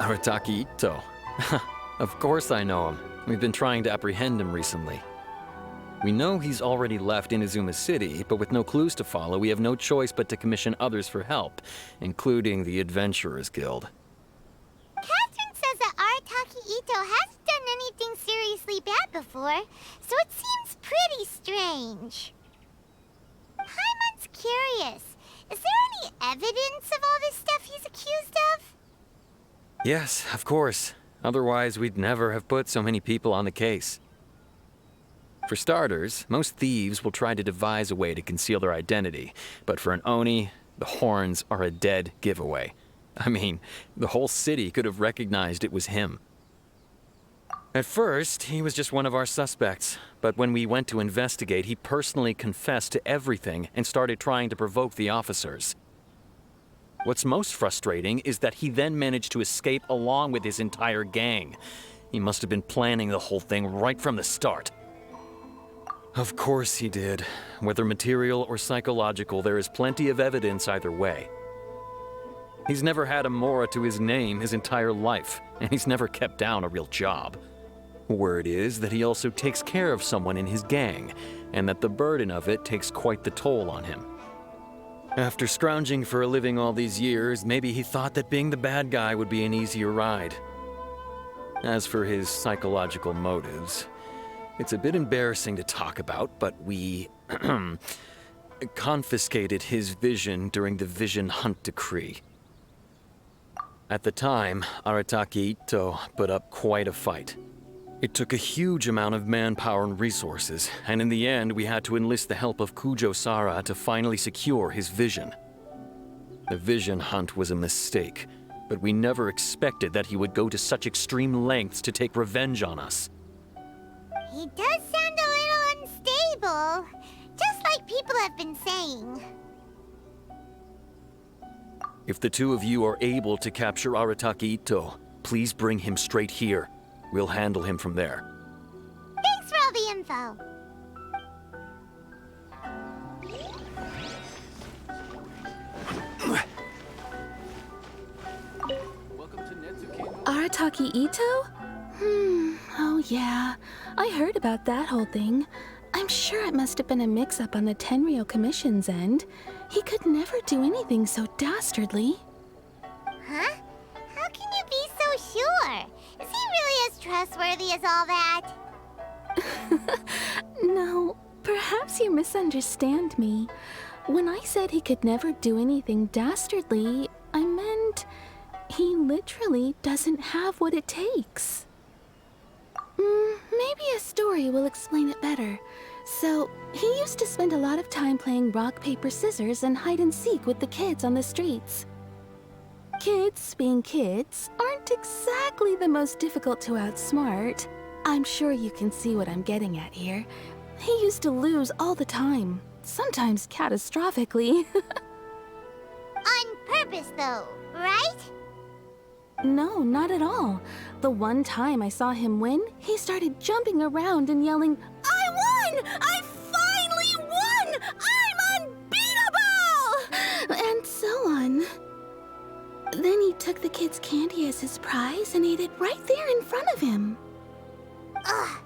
Arataki Itto. Of course I know him. We've been trying to apprehend him recently. We know he's already left Inazuma City, but with no clues to follow, we have no choice but to commission others for help, including the Adventurers Guild. Catherine says that Arataki Itto hasn't done anything seriously bad before, so it seems pretty strange. Paimon's curious. Is there any evidence of all this stuff he's accused of? Yes, of course. Otherwise, we'd never have put so many people on the case. For starters, most thieves will try to devise a way to conceal their identity, but for an Oni, the horns are a dead giveaway. I mean, the whole city could have recognized it was him. At first, he was just one of our suspects, but when we went to investigate, he personally confessed to everything and started trying to provoke the officers. What's most frustrating is that he then managed to escape along with his entire gang. He must have been planning the whole thing right from the start. Of course he did. Whether material or psychological, there is plenty of evidence either way. He's never had a Mora to his name his entire life, and he's never kept down a real job. Word is that he also takes care of someone in his gang, and that the burden of it takes quite the toll on him. After scrounging for a living all these years, maybe he thought that being the bad guy would be an easier ride. As for his psychological motives, it's a bit embarrassing to talk about, but we confiscated his vision during the Vision Hunt Decree. At the time, Arataki Itto put up quite a fight. It took a huge amount of manpower and resources, and in the end we had to enlist the help of Kujo-Sara to finally secure his vision. The Vision Hunt was a mistake, but we never expected that he would go to such extreme lengths to take revenge on us. He does sound a little unstable, just like people have been saying. If the two of you are able to capture Arataki Itto, please bring him straight here. We'll handle him from there. Thanks for all the info. Arataki Itto? Oh yeah. I heard about that whole thing. I'm sure it must have been a mix-up on the Tenryou Commission's end. He could never do anything so dastardly. Huh? How can you be so sure? Is he really as trustworthy as all that? No, perhaps you misunderstand me. When I said he could never do anything dastardly, I meant he literally doesn't have what it takes. Maybe a story will explain it better. So, he used to spend a lot of time playing rock, paper, scissors and hide and seek with the kids on the streets. Kids, being kids, aren't exactly the most difficult to outsmart. I'm sure you can see what I'm getting at here. He used to lose all the time, sometimes catastrophically. On purpose, though, right? No, not at all. The one time I saw him win, he started jumping around and yelling, "I won! I finally won! I'm unbeatable!" And so on. Then he took the kid's candy as his prize and ate it right there in front of him. Ugh,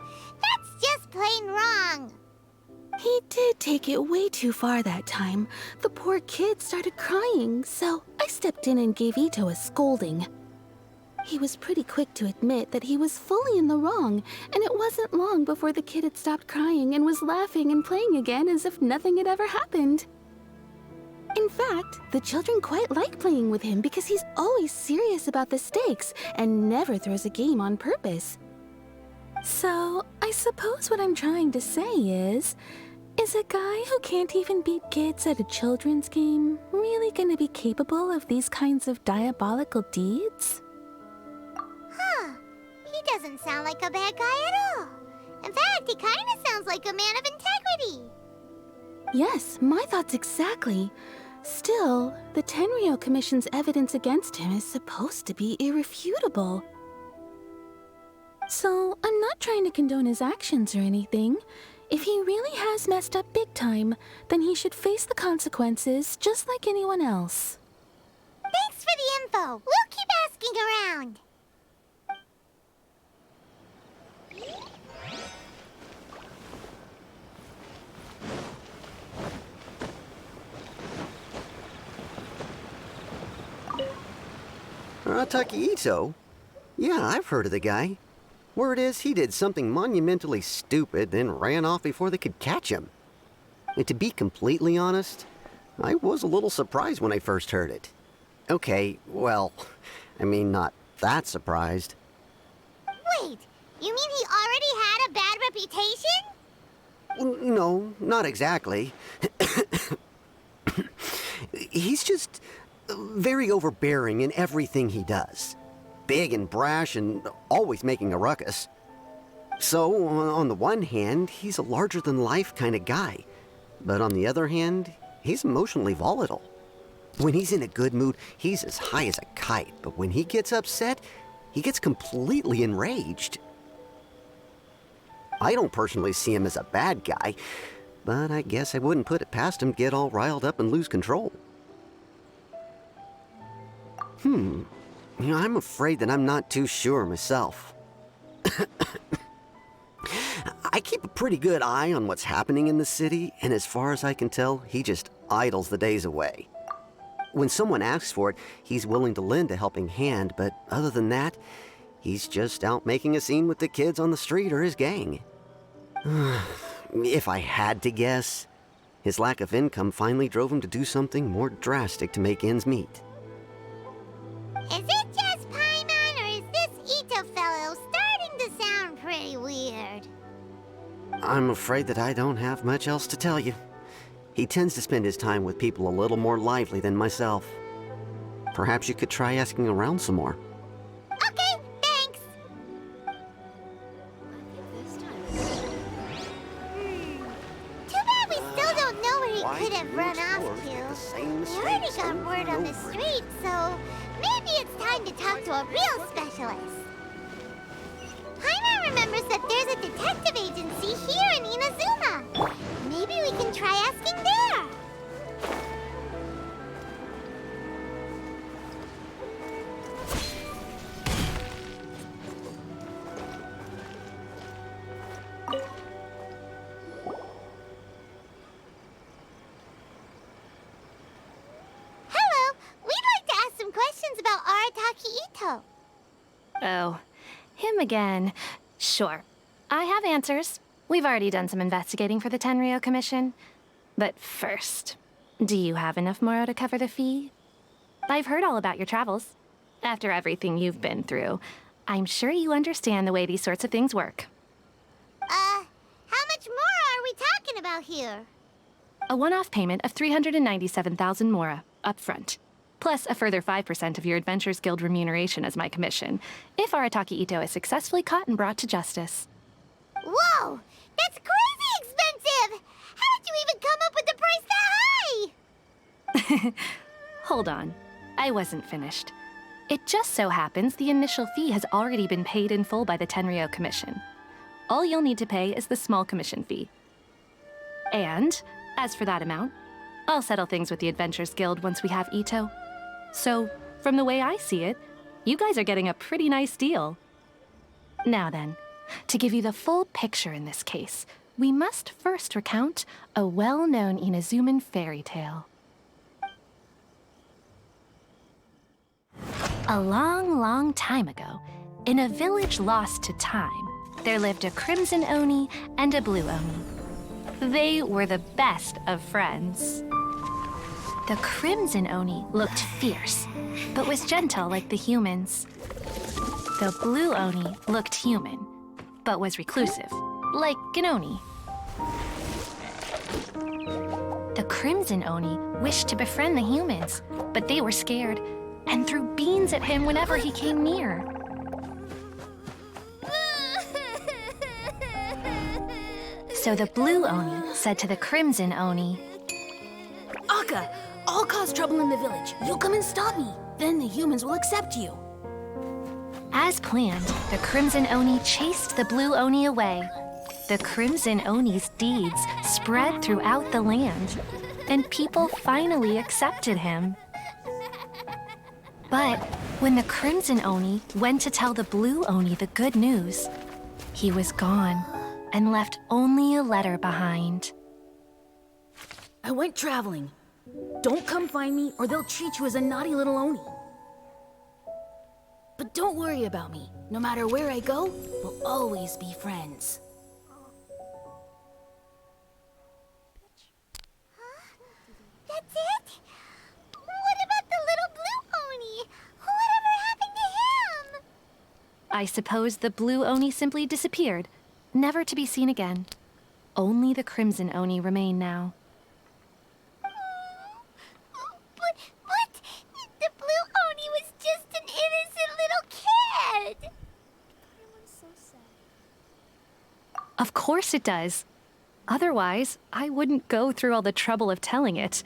that's just plain wrong. He did take it way too far that time. The poor kid started crying, so I stepped in and gave Itto a scolding. He was pretty quick to admit that he was fully in the wrong, and it wasn't long before the kid had stopped crying and was laughing and playing again as if nothing had ever happened. In fact, the children quite like playing with him because he's always serious about the stakes and never throws a game on purpose. So, I suppose what I'm trying to say is a guy who can't even beat kids at a children's game really gonna be capable of these kinds of diabolical deeds? Huh. He doesn't sound like a bad guy at all. In fact, he kind of sounds like a man of integrity. Yes, my thoughts exactly. Still, the Tenryou Commission's evidence against him is supposed to be irrefutable. So, I'm not trying to condone his actions or anything. If he really has messed up big time, then he should face the consequences just like anyone else. Thanks for the info. We'll keep asking around. Arataki Itto? Yeah, I've heard of the guy. Word is he did something monumentally stupid, then ran off before they could catch him. And to be completely honest, I was a little surprised when I first heard it. Okay, well, I mean, not that surprised. Wait, you mean he already had a bad reputation? No, not exactly. He's just very overbearing in everything he does. Big and brash and always making a ruckus. So, on the one hand, he's a larger-than-life kind of guy. But on the other hand, he's emotionally volatile. When he's in a good mood, he's as high as a kite. But when he gets upset, he gets completely enraged. I don't personally see him as a bad guy, but I guess I wouldn't put it past him to get all riled up and lose control. I'm afraid that I'm not too sure myself. I keep a pretty good eye on what's happening in the city, and as far as I can tell, he just idles the days away. When someone asks for it, he's willing to lend a helping hand, but other than that, he's just out making a scene with the kids on the street or his gang. If I had to guess, his lack of income finally drove him to do something more drastic to make ends meet. Is it just Paimon, or is this Itto fellow starting to sound pretty weird? I'm afraid that I don't have much else to tell you. He tends to spend his time with people a little more lively than myself. Perhaps you could try asking around some more. Okay, thanks. Too bad we still don't know where he could have run off to. We already got word on the street, so maybe it's time to talk to a real specialist. Paimon remembers that there's a detective agency here in Inazuma. Maybe we can try asking there. Hello, we'd like to ask some questions about Arataki Itto. Oh, him again. Sure. I have answers. We've already done some investigating for the Tenryou Commission. But first, do you have enough Moro to cover the fee? I've heard all about your travels. After everything you've been through, I'm sure you understand the way these sorts of things work. How much more are we talking about here? A one-off payment of 397,000 Mora, up front. Plus a further 5% of your Adventures Guild remuneration as my commission, if Arataki Itto is successfully caught and brought to justice. Whoa! That's crazy expensive! How did you even come up with the price that high? Hold on. I wasn't finished. It just so happens the initial fee has already been paid in full by the Tenryou Commission. All you'll need to pay is the small commission fee. And, as for that amount, I'll settle things with the Adventures Guild once we have Itto. So, from the way I see it, you guys are getting a pretty nice deal. Now then, to give you the full picture in this case, we must first recount a well-known Inazuman fairy tale. A long, long time ago, in a village lost to time, there lived a crimson Oni and a blue Oni. They were the best of friends. The crimson Oni looked fierce, but was gentle like the humans. The blue Oni looked human, but was reclusive, like an Oni. The crimson Oni wished to befriend the humans, but they were scared and threw beans at him whenever he came near. So the blue Oni said to the crimson Oni, Akka, I'll cause trouble in the village. You come and stop me. Then the humans will accept you. As planned, the crimson Oni chased the blue Oni away. The crimson Oni's deeds spread throughout the land, and people finally accepted him. But when the crimson Oni went to tell the blue Oni the good news, He was gone and left only a letter behind. I went traveling. Don't come find me or they'll treat you as a naughty little Oni. But don't worry about me. No matter where I go, we'll always be friends. That's it? What about the little blue Oni? Whatever happened to him? I suppose the blue Oni simply disappeared, never to be seen again. Only the crimson Oni remain now. But the blue Oni was just an innocent little kid. Of course it does. Otherwise, I wouldn't go through all the trouble of telling it.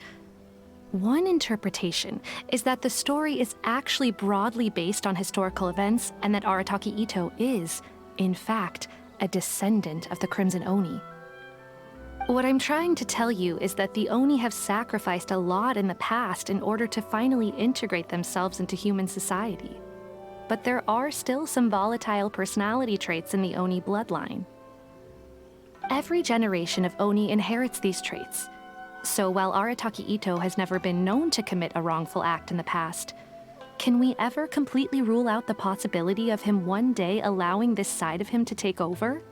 One interpretation is that the story is actually broadly based on historical events and that Arataki Itto is, in fact, a descendant of the Crimson Oni. What I'm trying to tell you is that the Oni have sacrificed a lot in the past in order to finally integrate themselves into human society. But there are still some volatile personality traits in the Oni bloodline. Every generation of Oni inherits these traits. So while Arataki Itto has never been known to commit a wrongful act in the past, can we ever completely rule out the possibility of him one day allowing this side of him to take over?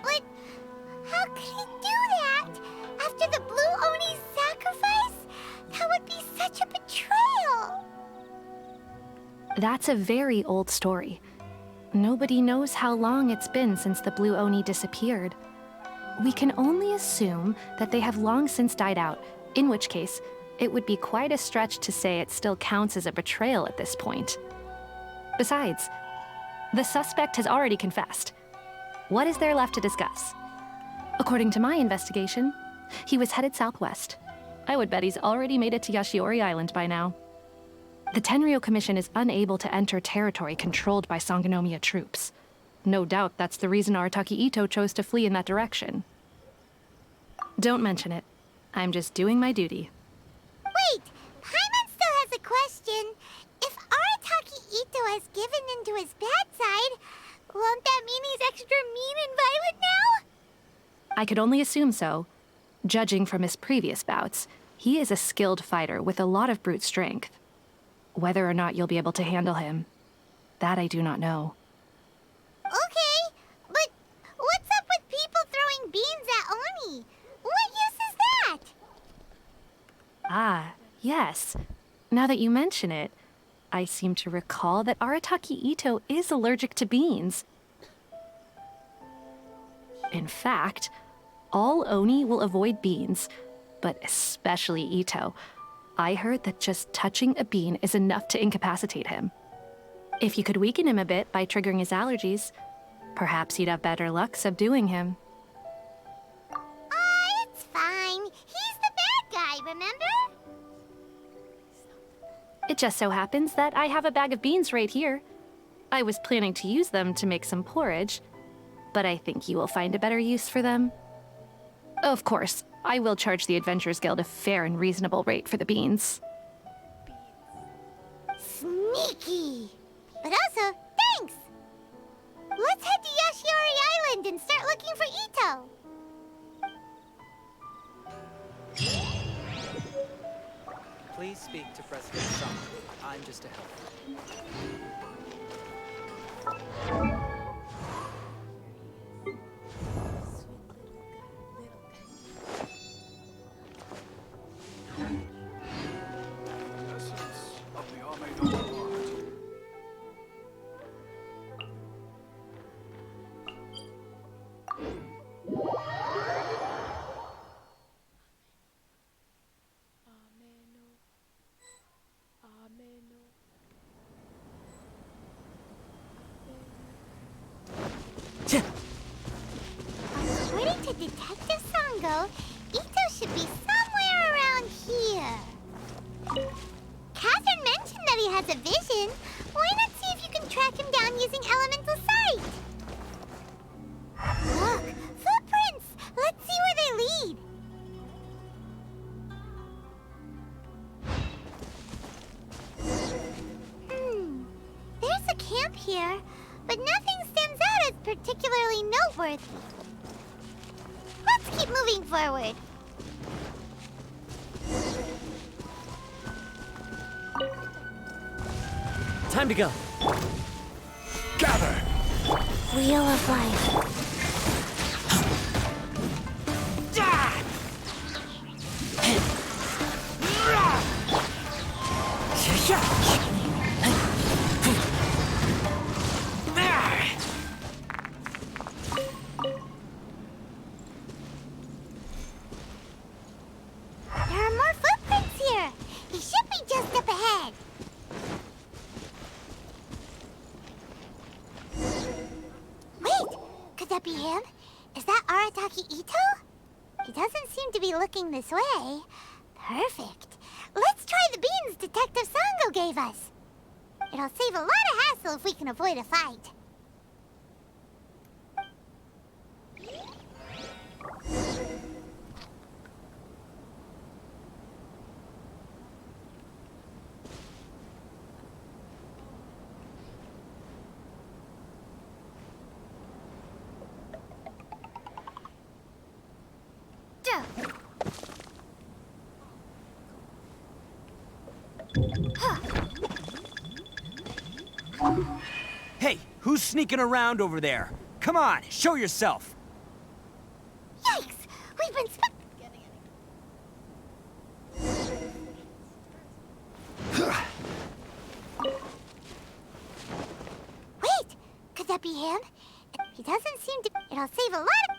But how could he do that? After the blue Oni's sacrifice? That would be such a betrayal. That's a very old story. Nobody knows how long it's been since the blue Oni disappeared. We can only assume that they have long since died out, in which case, it would be quite a stretch to say it still counts as a betrayal at this point. Besides, the suspect has already confessed. What is there left to discuss? According to my investigation, he was headed southwest. I would bet he's already made it to Yashiori Island by now. The Tenryou Commission is unable to enter territory controlled by Sangonomiya troops. No doubt that's the reason Arataki Itto chose to flee in that direction. Don't mention it. I'm just doing my duty. Wait, Paimon still has a question. If Arataki Itto has given in to his bad side, won't that mean he's extra mean and violent now? I could only assume so. Judging from his previous bouts, he is a skilled fighter with a lot of brute strength. Whether or not you'll be able to handle him, that I do not know. Okay, but what's up with people throwing beans at Oni? What use is that? Ah, yes. Now that you mention it, I seem to recall that Arataki Itto is allergic to beans. In fact, all Oni will avoid beans, but especially Itto. I heard that just touching a bean is enough to incapacitate him. If you could weaken him a bit by triggering his allergies, perhaps you'd have better luck subduing him. It's fine. He's the bad guy, remember? It just so happens that I have a bag of beans right here. I was planning to use them to make some porridge, but I think you will find a better use for them. Of course, I will charge the Adventurers Guild a fair and reasonable rate for the beans. Sneaky. But also, thanks. Let's head to Yashiori Island and start looking for Itto. Please speak to President Summer. I'm just a helper. According to Detective Sango, Itto should be somewhere around here. Catherine mentioned that he has a vision. Why not see if you can track him down using elemental sight? Look, footprints! Let's see where they lead. There's a camp here, but nothing stands out as particularly noteworthy. Let's keep moving forward. Time to go. Gather! Wheel of life. There are more footprints here. He should be just up ahead. Wait, could that be him? Is that Arataki Itto? He doesn't seem to be looking this way. Perfect. Let's try the beans Detective Sango gave us. It'll save a lot of hassle if we can avoid a fight. Hey, who's sneaking around over there? Come on, show yourself. Yikes! We've been Wait! Could that be him? He doesn't seem to... It'll save a lot of...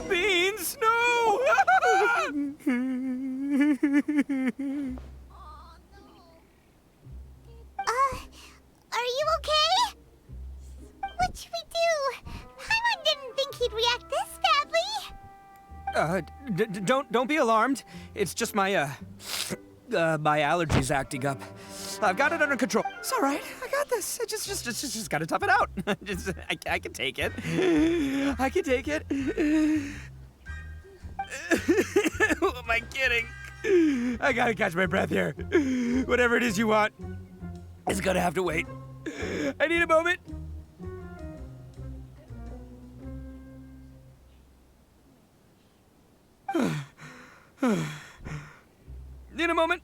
Beans, no! Are you okay? What should we do? Paimon didn't think he'd react this badly. Don't be alarmed. It's just my my allergies acting up. I've got it under control. It's all right. I got this. I just gotta tough it out. I can take it. I can take it. Who am I kidding? I gotta catch my breath here. Whatever it is you want, it's gonna have to wait. I need a moment. Need a moment.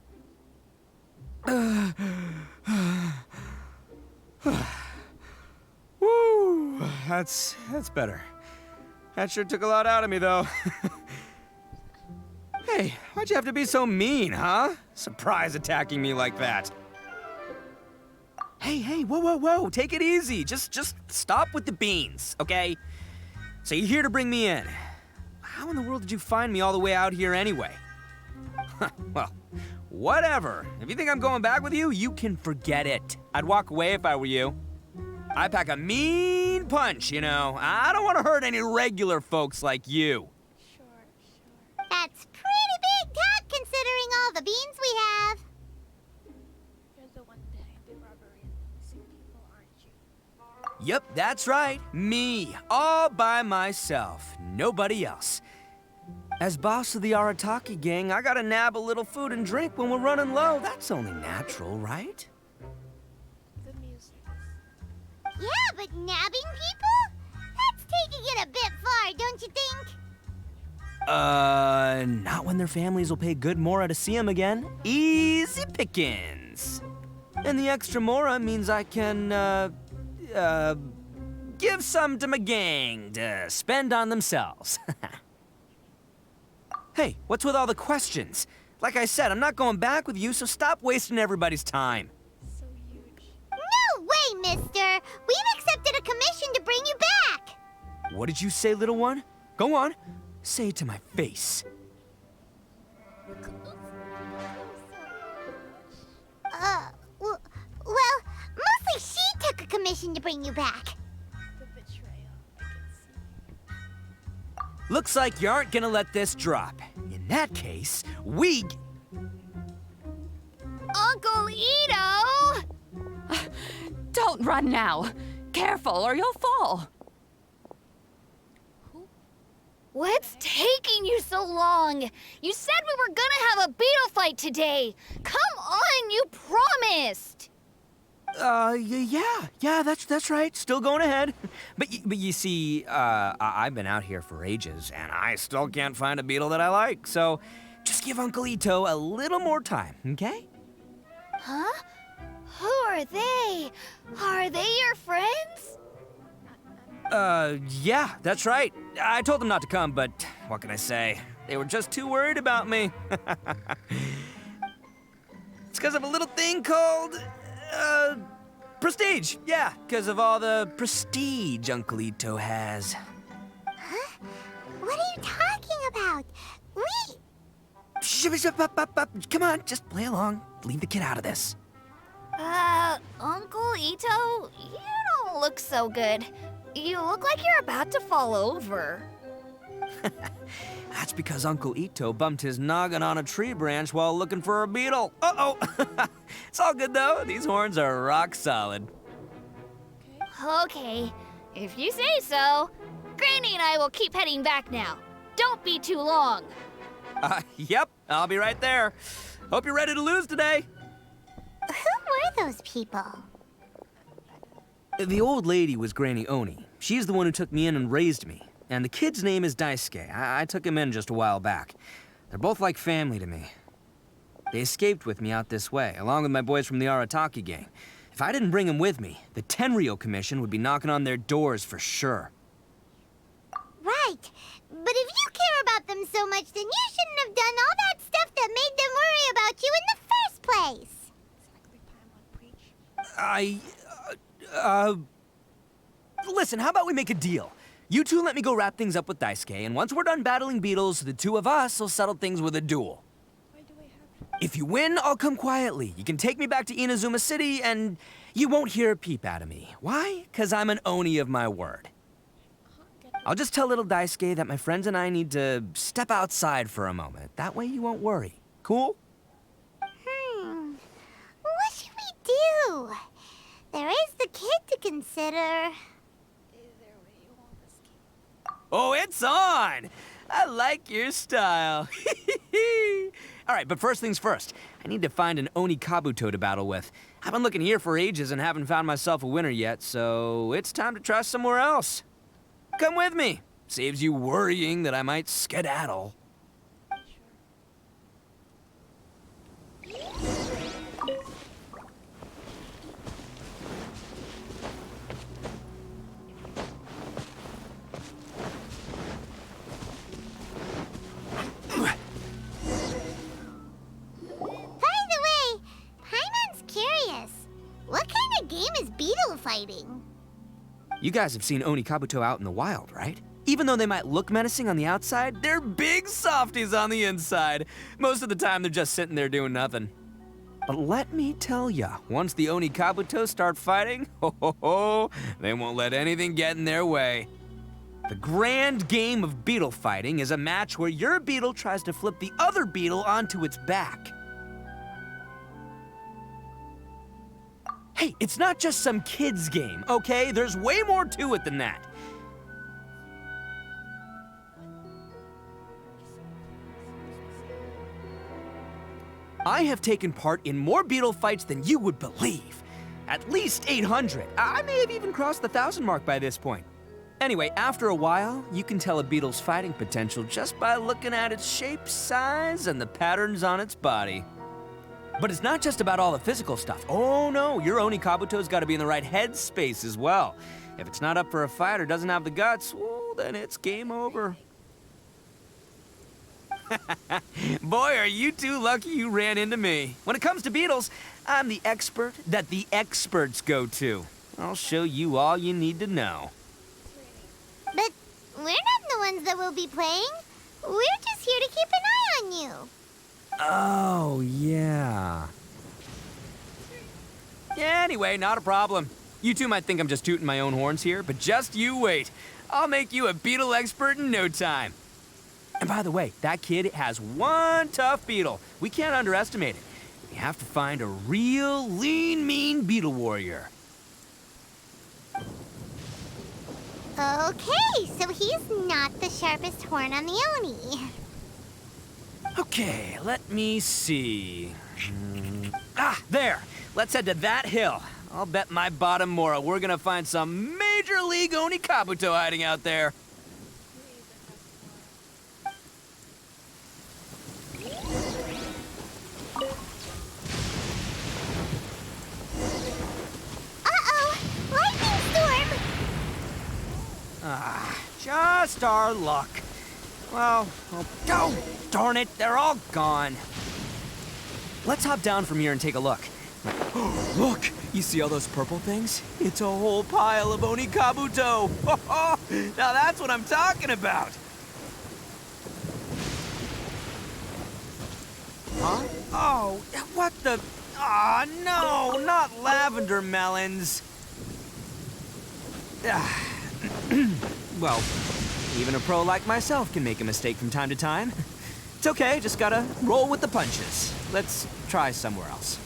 Woo, that's better. That sure took a lot out of me, though. Hey, why'd you have to be so mean, huh? Surprise attacking me like that. Hey, whoa, take it easy. Just stop with the beans, okay? So you're here to bring me in. How in the world did you find me all the way out here anyway? Well, whatever. If you think I'm going back with you, you can forget it. I'd walk away if I were you. I pack a mean punch, you know. I don't want to hurt any regular folks like you. That's pretty big talk considering all the beans we have. You're the one behind the robbery and the missing people, aren't you? Yep, that's right. Me, all by myself. Nobody else. As boss of the Arataki gang, I gotta nab a little food and drink when we're running low. That's only natural, right? The music is... Yeah, but nabbing people? That's taking it a bit far, don't you think? Not when their families will pay good mora to see them again. Easy pickings. And the extra mora means I can, give some to my gang to spend on themselves. Hey, what's with all the questions? Like I said, I'm not going back with you, so stop wasting everybody's time. so huge. No way, mister! We've accepted a commission to bring you back! What did you say, little one? Go on. Say it to my face. Well, mostly she took a commission to bring you back. The betrayal, I can see. Looks like you aren't gonna let this drop. In that case, we... Uncle Itto! Don't run now. Careful or you'll fall. What's taking you so long? You said we were gonna have a beetle fight today. Come on, you promised. Yeah, that's right. Still going ahead. But you see, I've been out here for ages, and I still can't find a beetle that I like. So, just give Uncle Itto a little more time, okay? Huh? Who are they? Are they your friends? Yeah, that's right. I told them not to come, but what can I say? They were just too worried about me. It's because of a little thing called, prestige. Yeah, because of all the prestige Uncle Itto has. Huh? What are you talking about? Come on, just play along. Leave the kid out of this. Uncle Itto, you don't look so good. You look like you're about to fall over. That's because Uncle Itto bumped his noggin on a tree branch while looking for a beetle. Uh-oh. It's all good, though. These horns are rock solid. Okay, if you say so. Granny and I will keep heading back now. Don't be too long. Yep, I'll be right there. Hope you're ready to lose today. Who were those people? The old lady was Granny Oni. She's the one who took me in and raised me. And the kid's name is Daisuke. I took him in just a while back. They're both like family to me. They escaped with me out this way, along with my boys from the Arataki gang. If I didn't bring them with me, the Tenryou Commission would be knocking on their doors for sure. Right. But if you care about them so much, then you shouldn't have done all that stuff that made them worry about you in the first place. Listen, how about we make a deal? You two let me go wrap things up with Daisuke, and once we're done battling beetles, the two of us will settle things with a duel. If you win, I'll come quietly. You can take me back to Inazuma City, and you won't hear a peep out of me. Why? 'Cause I'm an Oni of my word. I'll just tell little Daisuke that my friends and I need to step outside for a moment. That way you won't worry. Cool? What should we do? There is the kid to consider. Oh, it's on! I like your style. All right, but first things first. I need to find an Oni Kabuto to battle with. I've been looking here for ages and haven't found myself a winner yet, so it's time to try somewhere else. Come with me. Saves you worrying that I might skedaddle. Fighting. You guys have seen Oni Kabuto out in the wild, right? Even though they might look menacing on the outside, they're big softies on the inside. Most of the time, they're just sitting there doing nothing. But let me tell ya, once the Oni Kabuto start fighting, they won't let anything get in their way. The grand game of beetle fighting is a match where your beetle tries to flip the other beetle onto its back. Hey, it's not just some kid's game, okay? There's way more to it than that. I have taken part in more beetle fights than you would believe. At least 800. I may have even crossed the 1,000 mark by this point. Anyway, after a while, you can tell a beetle's fighting potential just by looking at its shape, size, and the patterns on its body. But it's not just about all the physical stuff. Oh no, your Oni Kabuto's got to be in the right headspace as well. If it's not up for a fight or doesn't have the guts, well, then it's game over. Boy, are you two lucky you ran into me. When it comes to beetles, I'm the expert that the experts go to. I'll show you all you need to know. But we're not the ones that will be playing. We're just here to keep an eye on you. Oh, yeah. Yeah, anyway, not a problem. You two might think I'm just tooting my own horns here, but just you wait. I'll make you a beetle expert in no time. And by the way, that kid has one tough beetle. We can't underestimate it. We have to find a real lean, mean beetle warrior. Okay, so he's not the sharpest horn on the Oni. Okay, let me see. There! Let's head to that hill. I'll bet my bottom moral we're gonna find some major league Oni Kabuto hiding out there. Uh-oh! Lightning storm! Just our luck. Well, oh, darn it, they're all gone. Let's hop down from here and take a look. Look, you see all those purple things? It's a whole pile of Oni Kabuto. Now that's what I'm talking about. Huh? Oh, what the? Ah, no, not lavender melons. Well, even a pro like myself can make a mistake from time to time. It's okay, just gotta roll with the punches. Let's try somewhere else.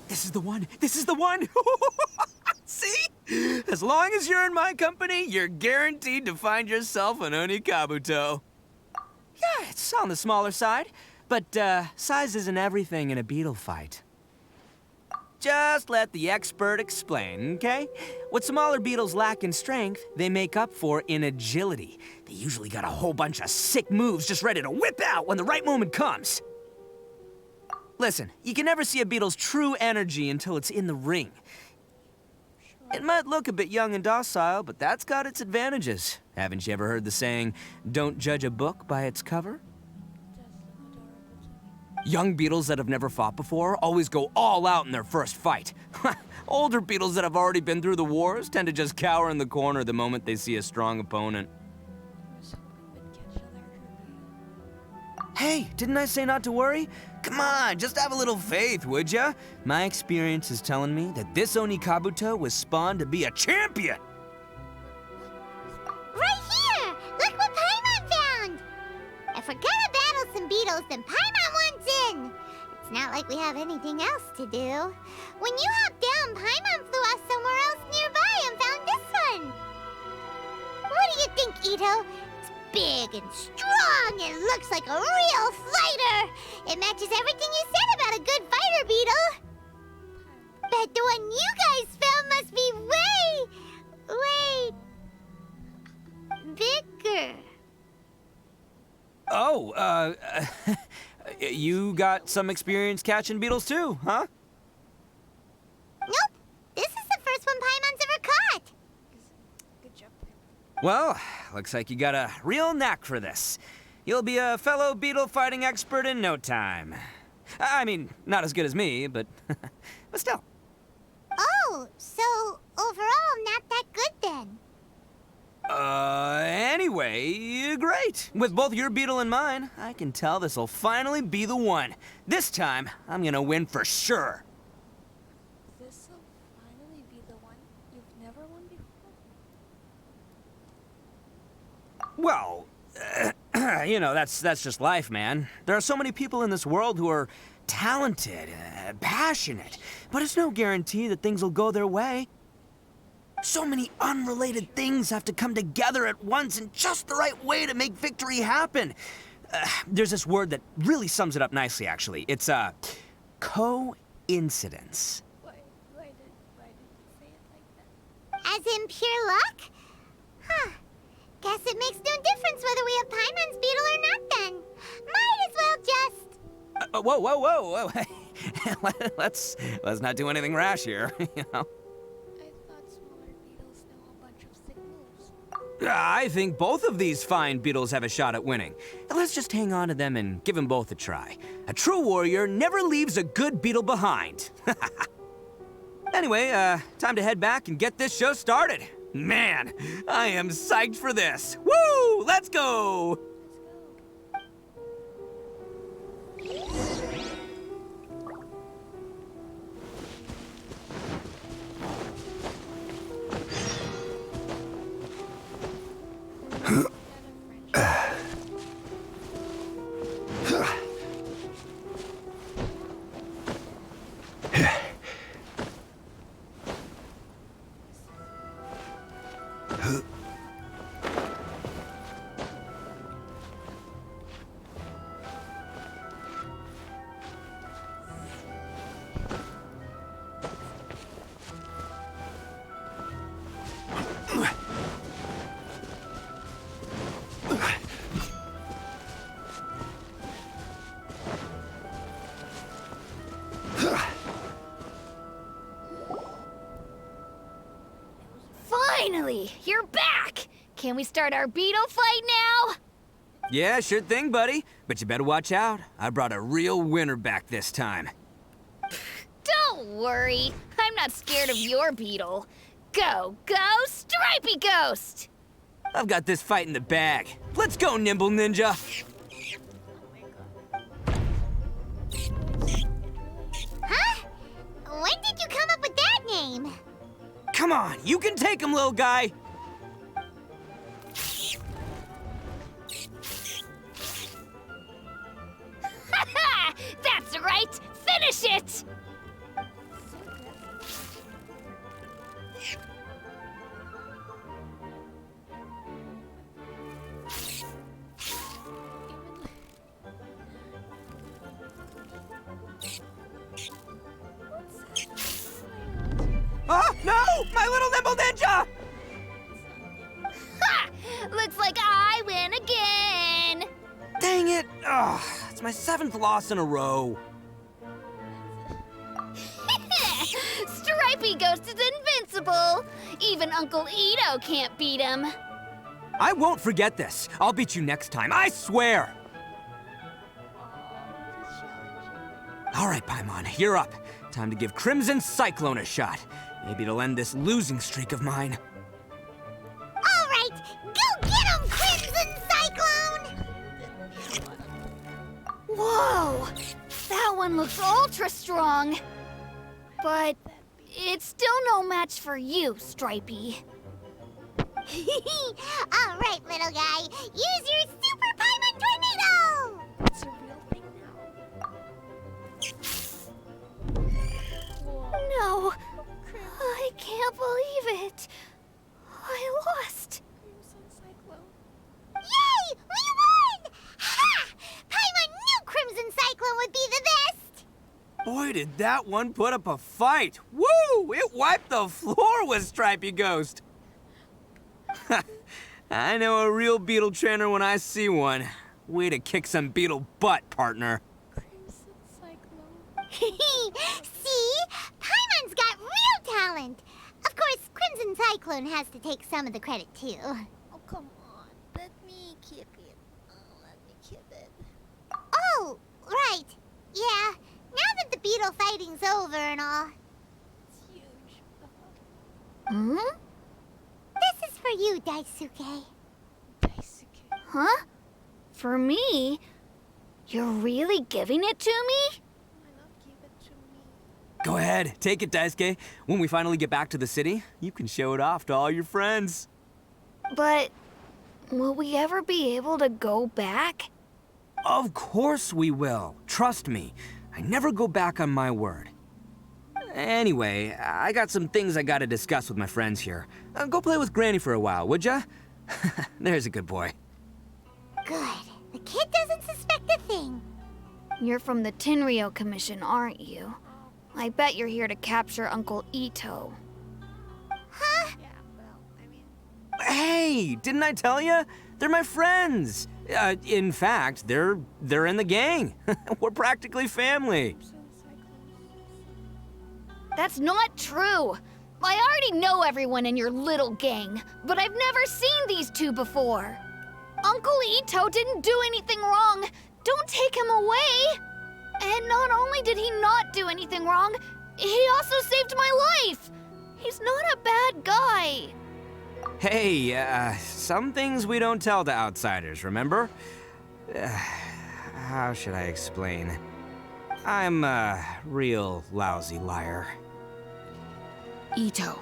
This is the one! This is the one! See? As long as you're in my company, you're guaranteed to find yourself an Oni Kabuto. Yeah, it's on the smaller side, but size isn't everything in a beetle fight. Just let the expert explain, okay? What smaller beetles lack in strength, they make up for in agility. They usually got a whole bunch of sick moves just ready to whip out when the right moment comes. Listen, you can never see a beetle's true energy until it's in the ring. It might look a bit young and docile, but that's got its advantages. Haven't you ever heard the saying, don't judge a book by its cover? Young beetles that have never fought before always go all out in their first fight. Older beetles that have already been through the wars tend to just cower in the corner the moment they see a strong opponent. Hey, didn't I say not to worry? Come on, just have a little faith, would ya? My experience is telling me that this Oni Kabuto was spawned to be a champion! Right here! Look what Paimon found! If we're gonna battle some beetles, then Paimon wants in! It's not like we have anything else to do. When you hopped down, Paimon flew off somewhere else nearby and found this one! What do you think, Itto? It's big and strong and looks like a real fighter! It matches everything you said about a good fighter, beetle! Bet the one you guys found must be way bigger. Oh, you got some experience catching beetles too, huh? Nope. This is the first one Paimon's ever caught. Good job. Well, looks like you got a real knack for this. You'll be a fellow beetle fighting expert in no time. I mean, not as good as me, but still. Oh, so overall not that good then. Anyway, great. With both your beetle and mine, I can tell this'll finally be the one. This time, I'm gonna win for sure. This'll finally be the one you've never won before? Well, you know, that's just life, man. There are so many people in this world who are talented, passionate, but it's no guarantee that things will go their way. So many unrelated things have to come together at once in just the right way to make victory happen. There's this word that really sums it up nicely, actually. It's, coincidence. Why did you say it like that? As in pure luck? Huh. Guess it makes no difference whether we have Paimon's beetle or not then. Might as well just... Whoa. let's not do anything rash here, you know? I thought smaller beetles know a bunch of sick moves. I think both of these fine beetles have a shot at winning. Let's just hang on to them and give them both a try. A true warrior never leaves a good beetle behind. Anyway, time to head back and get this show started. Man, I am psyched for this. Woo! Let's go! Finally, you're back! Can we start our beetle fight now? Yeah, sure thing, buddy. But you better watch out. I brought a real winner back this time. Don't worry, I'm not scared of your beetle. Go, Stripey Ghost! I've got this fight in the bag. Let's go, Nimble Ninja! Huh? When did you come up with that name? Come on, you can take him, little guy! That's right! Finish it! Oh, no! My little Nimble Ninja! Ha! Looks like I win again! Dang it! Ugh, it's my 7th loss in a row. Stripey Ghost is invincible! Even Uncle Itto can't beat him. I won't forget this. I'll beat you next time, I swear! All right, Paimon, you're up. Time to give Crimson Cyclone a shot. Maybe it'll end this losing streak of mine. All right, go get him, Crimson Cyclone! Whoa! That one looks ultra strong. But it's still no match for you, Stripey. All right, little guy, use your Super Paimon Tornado! It's a real thing now. Whoa. No, I can't believe it. I lost. Crimson Cyclone. Yay! We won! Ha! Paimon knew Crimson Cyclone would be the best! Boy, did that one put up a fight. Woo! It wiped the floor with Stripey Ghost. I know a real beetle trainer when I see one. Way to kick some beetle butt, partner. Crimson Cyclone. See? Paimon's got real talent! Of course, Crimson Cyclone has to take some of the credit, too. Oh, come on. Let me keep it. Oh, let me keep it. Oh, right. Yeah, now that the beetle fighting's over and all. It's huge. Hmm? This is for you, Daisuke. Daisuke. Huh? For me? You're really giving it to me? Why not give it to me? Go ahead, take it, Daisuke. When we finally get back to the city, you can show it off to all your friends. But will we ever be able to go back? Of course we will. Trust me. I never go back on my word. Anyway, I got some things I gotta discuss with my friends here. Go play with Granny for a while, would ya? There's a good boy. Good. The kid doesn't suspect a thing. You're from the Tenryo Commission, aren't you? I bet you're here to capture Uncle Itto. Huh? Yeah, well, I mean, Hey, didn't I tell ya? They're my friends. In fact, they're in the gang. We're practically family. Crimson Cyclone. That's not true. I already know everyone in your little gang, but I've never seen these two before. Uncle Itto didn't do anything wrong. Don't take him away. And not only did he not do anything wrong, he also saved my life. He's not a bad guy. Hey, some things we don't tell to outsiders, remember? How should I explain? I'm a real lousy liar. Itto,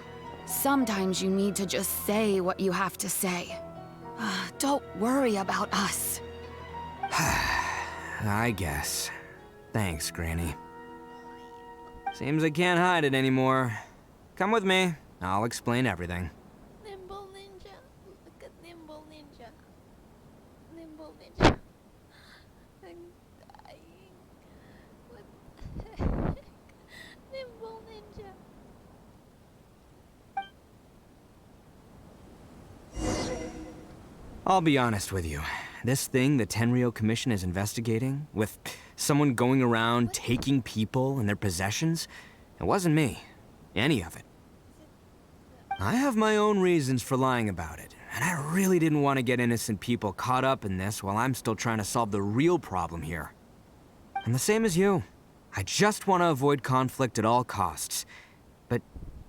sometimes you need to just say what you have to say. Don't worry about us. I guess. Thanks, Granny. Seems I can't hide it anymore. Come with me. I'll explain everything. Nimble Ninja. Look at Nimble Ninja. Nimble Ninja. I'm dying. What the heck? Nimble Ninja. I'll be honest with you. This thing the Tenryo Commission is investigating, with someone going around taking people and their possessions, it wasn't me. Any of it. I have my own reasons for lying about it, and I really didn't want to get innocent people caught up in this while I'm still trying to solve the real problem here. I'm the same as you. I just want to avoid conflict at all costs. But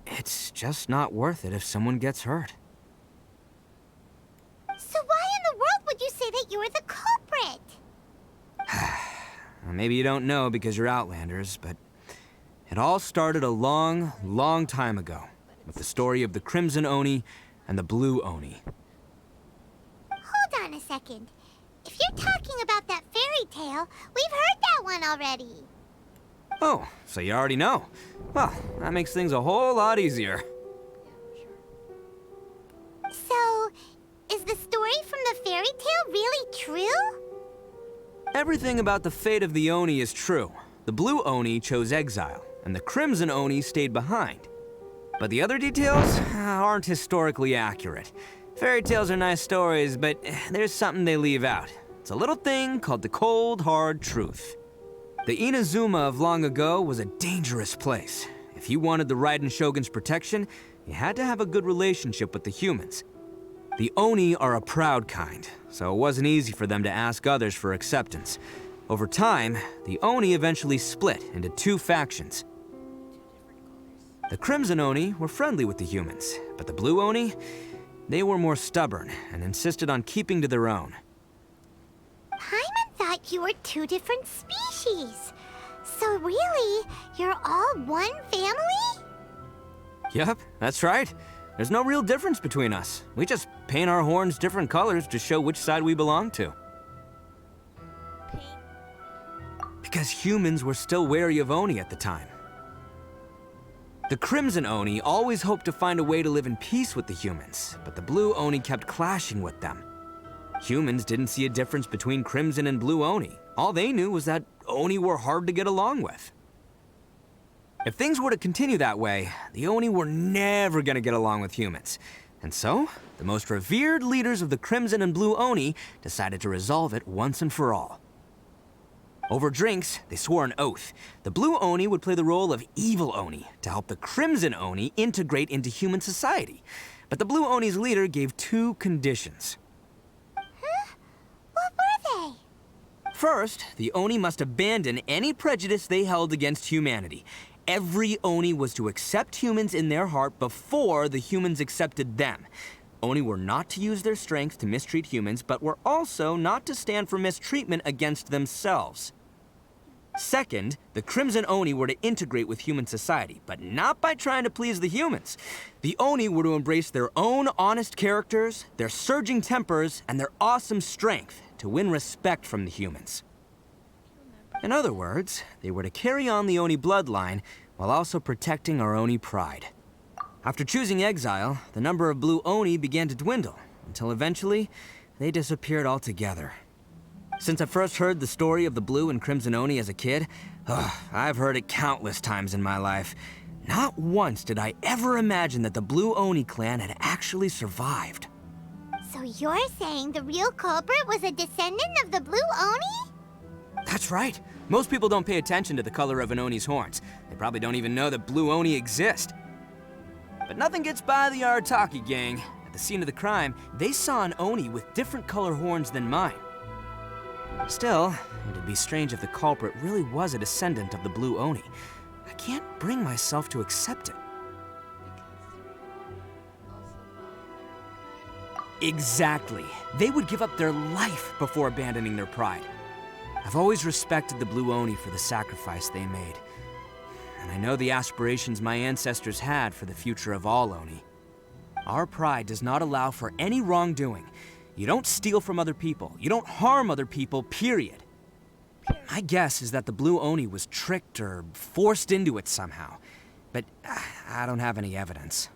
it's just not worth it if someone gets hurt. So why in the world would you say that you were the culprit? Maybe you don't know because you're Outlanders, but it all started a long, long time ago with the story of the Crimson Oni and the Blue Oni. Hold on a second. If you're talking about that fairy tale, we've heard that one already. Oh, so you already know. Well, that makes things a whole lot easier. So, is the story from the fairy tale really true? Everything about the fate of the Oni is true. The Blue Oni chose exile, and the Crimson Oni stayed behind. But the other details aren't historically accurate. Fairy tales are nice stories, but there's something they leave out. It's a little thing called the cold, hard truth. The Inazuma of long ago was a dangerous place. If you wanted the Raiden Shogun's protection, you had to have a good relationship with the humans. The Oni are a proud kind, so it wasn't easy for them to ask others for acceptance. Over time, the Oni eventually split into two factions. The Crimson Oni were friendly with the humans, but the Blue Oni, they were more stubborn and insisted on keeping to their own. Paimon thought you were two different species. So really, you're all one family? Yep, that's right. There's no real difference between us. We just paint our horns different colors to show which side we belong to. Because humans were still wary of Oni at the time. The Crimson Oni always hoped to find a way to live in peace with the humans, but the Blue Oni kept clashing with them. Humans didn't see a difference between Crimson and Blue Oni. All they knew was that Oni were hard to get along with. If things were to continue that way, the Oni were never gonna get along with humans. And so, the most revered leaders of the Crimson and Blue Oni decided to resolve it once and for all. Over drinks, they swore an oath. The Blue Oni would play the role of evil Oni to help the Crimson Oni integrate into human society. But the Blue Oni's leader gave two conditions. Huh? What were they? First, the Oni must abandon any prejudice they held against humanity. Every Oni was to accept humans in their heart before the humans accepted them. Oni were not to use their strength to mistreat humans, but were also not to stand for mistreatment against themselves. Second, the Crimson Oni were to integrate with human society, but not by trying to please the humans. The Oni were to embrace their own honest characters, their surging tempers, and their awesome strength to win respect from the humans. In other words, they were to carry on the Oni bloodline while also protecting our Oni pride. After choosing exile, the number of Blue Oni began to dwindle, until eventually, they disappeared altogether. Since I first heard the story of the Blue and Crimson Oni as a kid, I've heard it countless times in my life. Not once did I ever imagine that the Blue Oni clan had actually survived. So you're saying the real culprit was a descendant of the Blue Oni? That's right. Most people don't pay attention to the color of an Oni's horns. They probably don't even know that Blue Oni exist. But nothing gets by the Arataki gang. At the scene of the crime, they saw an Oni with different color horns than mine. Still, it'd be strange if the culprit really was a descendant of the Blue Oni. I can't bring myself to accept it. Exactly. They would give up their life before abandoning their pride. I've always respected the Blue Oni for the sacrifice they made. And I know the aspirations my ancestors had for the future of all Oni. Our pride does not allow for any wrongdoing. You don't steal from other people. You don't harm other people, period. My guess is that the Blue Oni was tricked or forced into it somehow. But I don't have any evidence.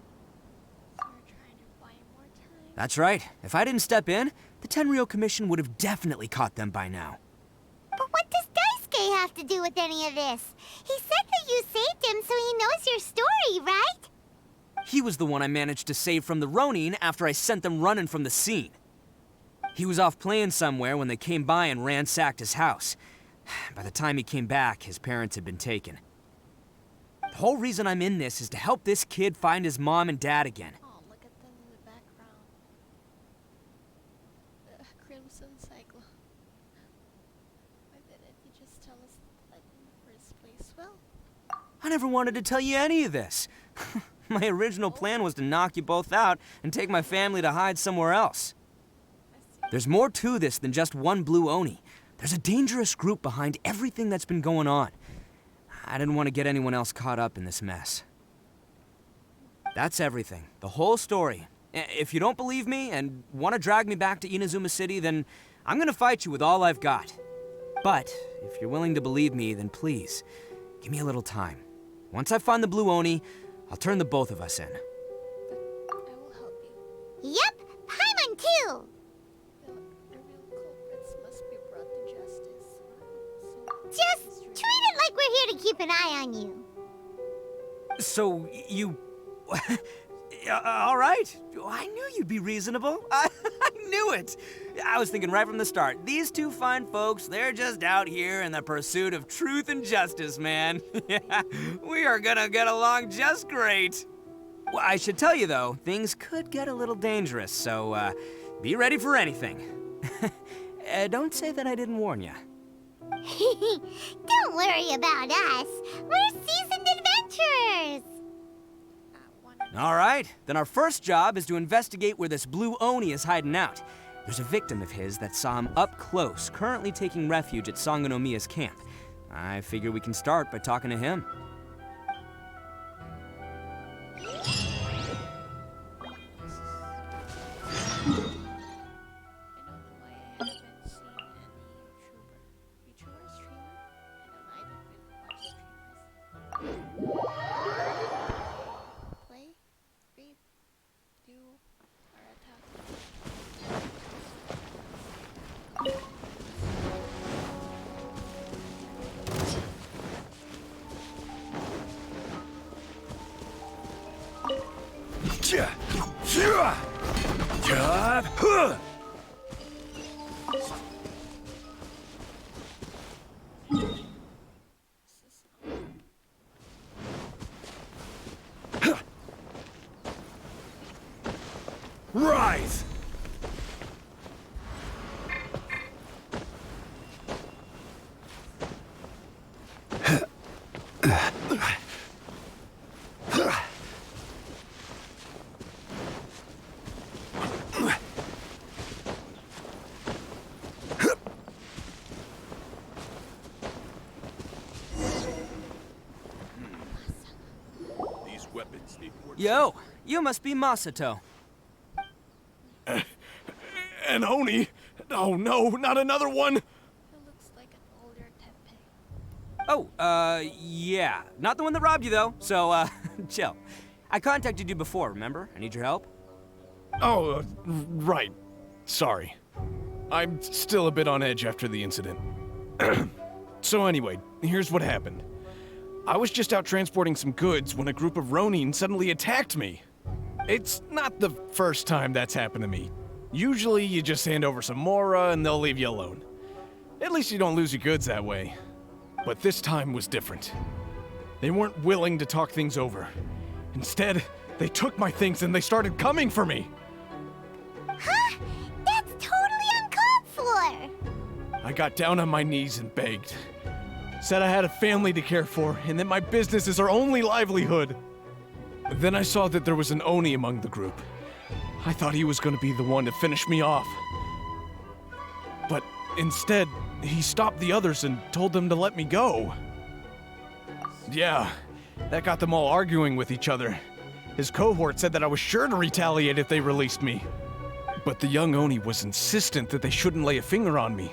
That's right. If I didn't step in, the Tenryo Commission would have definitely caught them by now. But what does Daisuke have to do with any of this? He said that you saved him so he knows your story, right? He was the one I managed to save from the Ronin after I sent them running from the scene. He was off playing somewhere when they came by and ransacked his house. By the time he came back, his parents had been taken. The whole reason I'm in this is to help this kid find his mom and dad again. Oh, look at them in the background. The Crimson Cyclone. Why didn't you just tell us that in the first place? Well, I never wanted to tell you any of this. My original plan was to knock you both out and take my family to hide somewhere else. There's more to this than just one Blue Oni. There's a dangerous group behind everything that's been going on. I didn't want to get anyone else caught up in this mess. That's everything. The whole story. If you don't believe me and want to drag me back to Inazuma City, then I'm gonna fight you with all I've got. But if you're willing to believe me, then please, give me a little time. Once I find the Blue Oni, I'll turn the both of us in. I will help you. Yep, Paimon too! The real culprits must be brought to justice. So Just treat it like we're here to keep an eye on you. So, you... all right. I knew you'd be reasonable. I knew it. I was thinking right from the start, these two fine folks, they're just out here in the pursuit of truth and justice, man. Yeah, we are gonna get along just great. Well, I should tell you, though, things could get a little dangerous, so be ready for anything. Don't say that I didn't warn you. Don't worry about us. We're seasoned adventurers. All right, then our first job is to investigate where this Blue Oni is hiding out. There's a victim of his that saw him up close, currently taking refuge at Sangonomiya's camp. I figure we can start by talking to him. I don't know why I haven't seen any YouTuber, streamer, and I don't really watch streamers. Play, read, do, Arataki. Rise! These weapons need more. Yo, you must be Masato. An Oni? Oh no, not another one! He looks like an older Teppei. Oh, yeah. Not the one that robbed you, though, so, chill. I contacted you before, remember? I need your help. Oh, right. Sorry. I'm still a bit on edge after the incident. So anyway, here's what happened. I was just out transporting some goods when a group of Ronin suddenly attacked me. It's not the first time that's happened to me. Usually you just hand over some Mora and they'll leave you alone. At least you don't lose your goods that way. But this time was different. They weren't willing to talk things over. Instead, They took my things and they started coming for me. Huh? That's totally uncalled for! I got down on my knees and begged. Said I had a family to care for and that my business is our only livelihood. Then I saw that there was an Oni among the group. I thought he was going to be the one to finish me off. But instead, he stopped the others and told them to let me go. Yeah, that got them all arguing with each other. His cohort said that I was sure to retaliate if they released me. But the young Oni was insistent that they shouldn't lay a finger on me.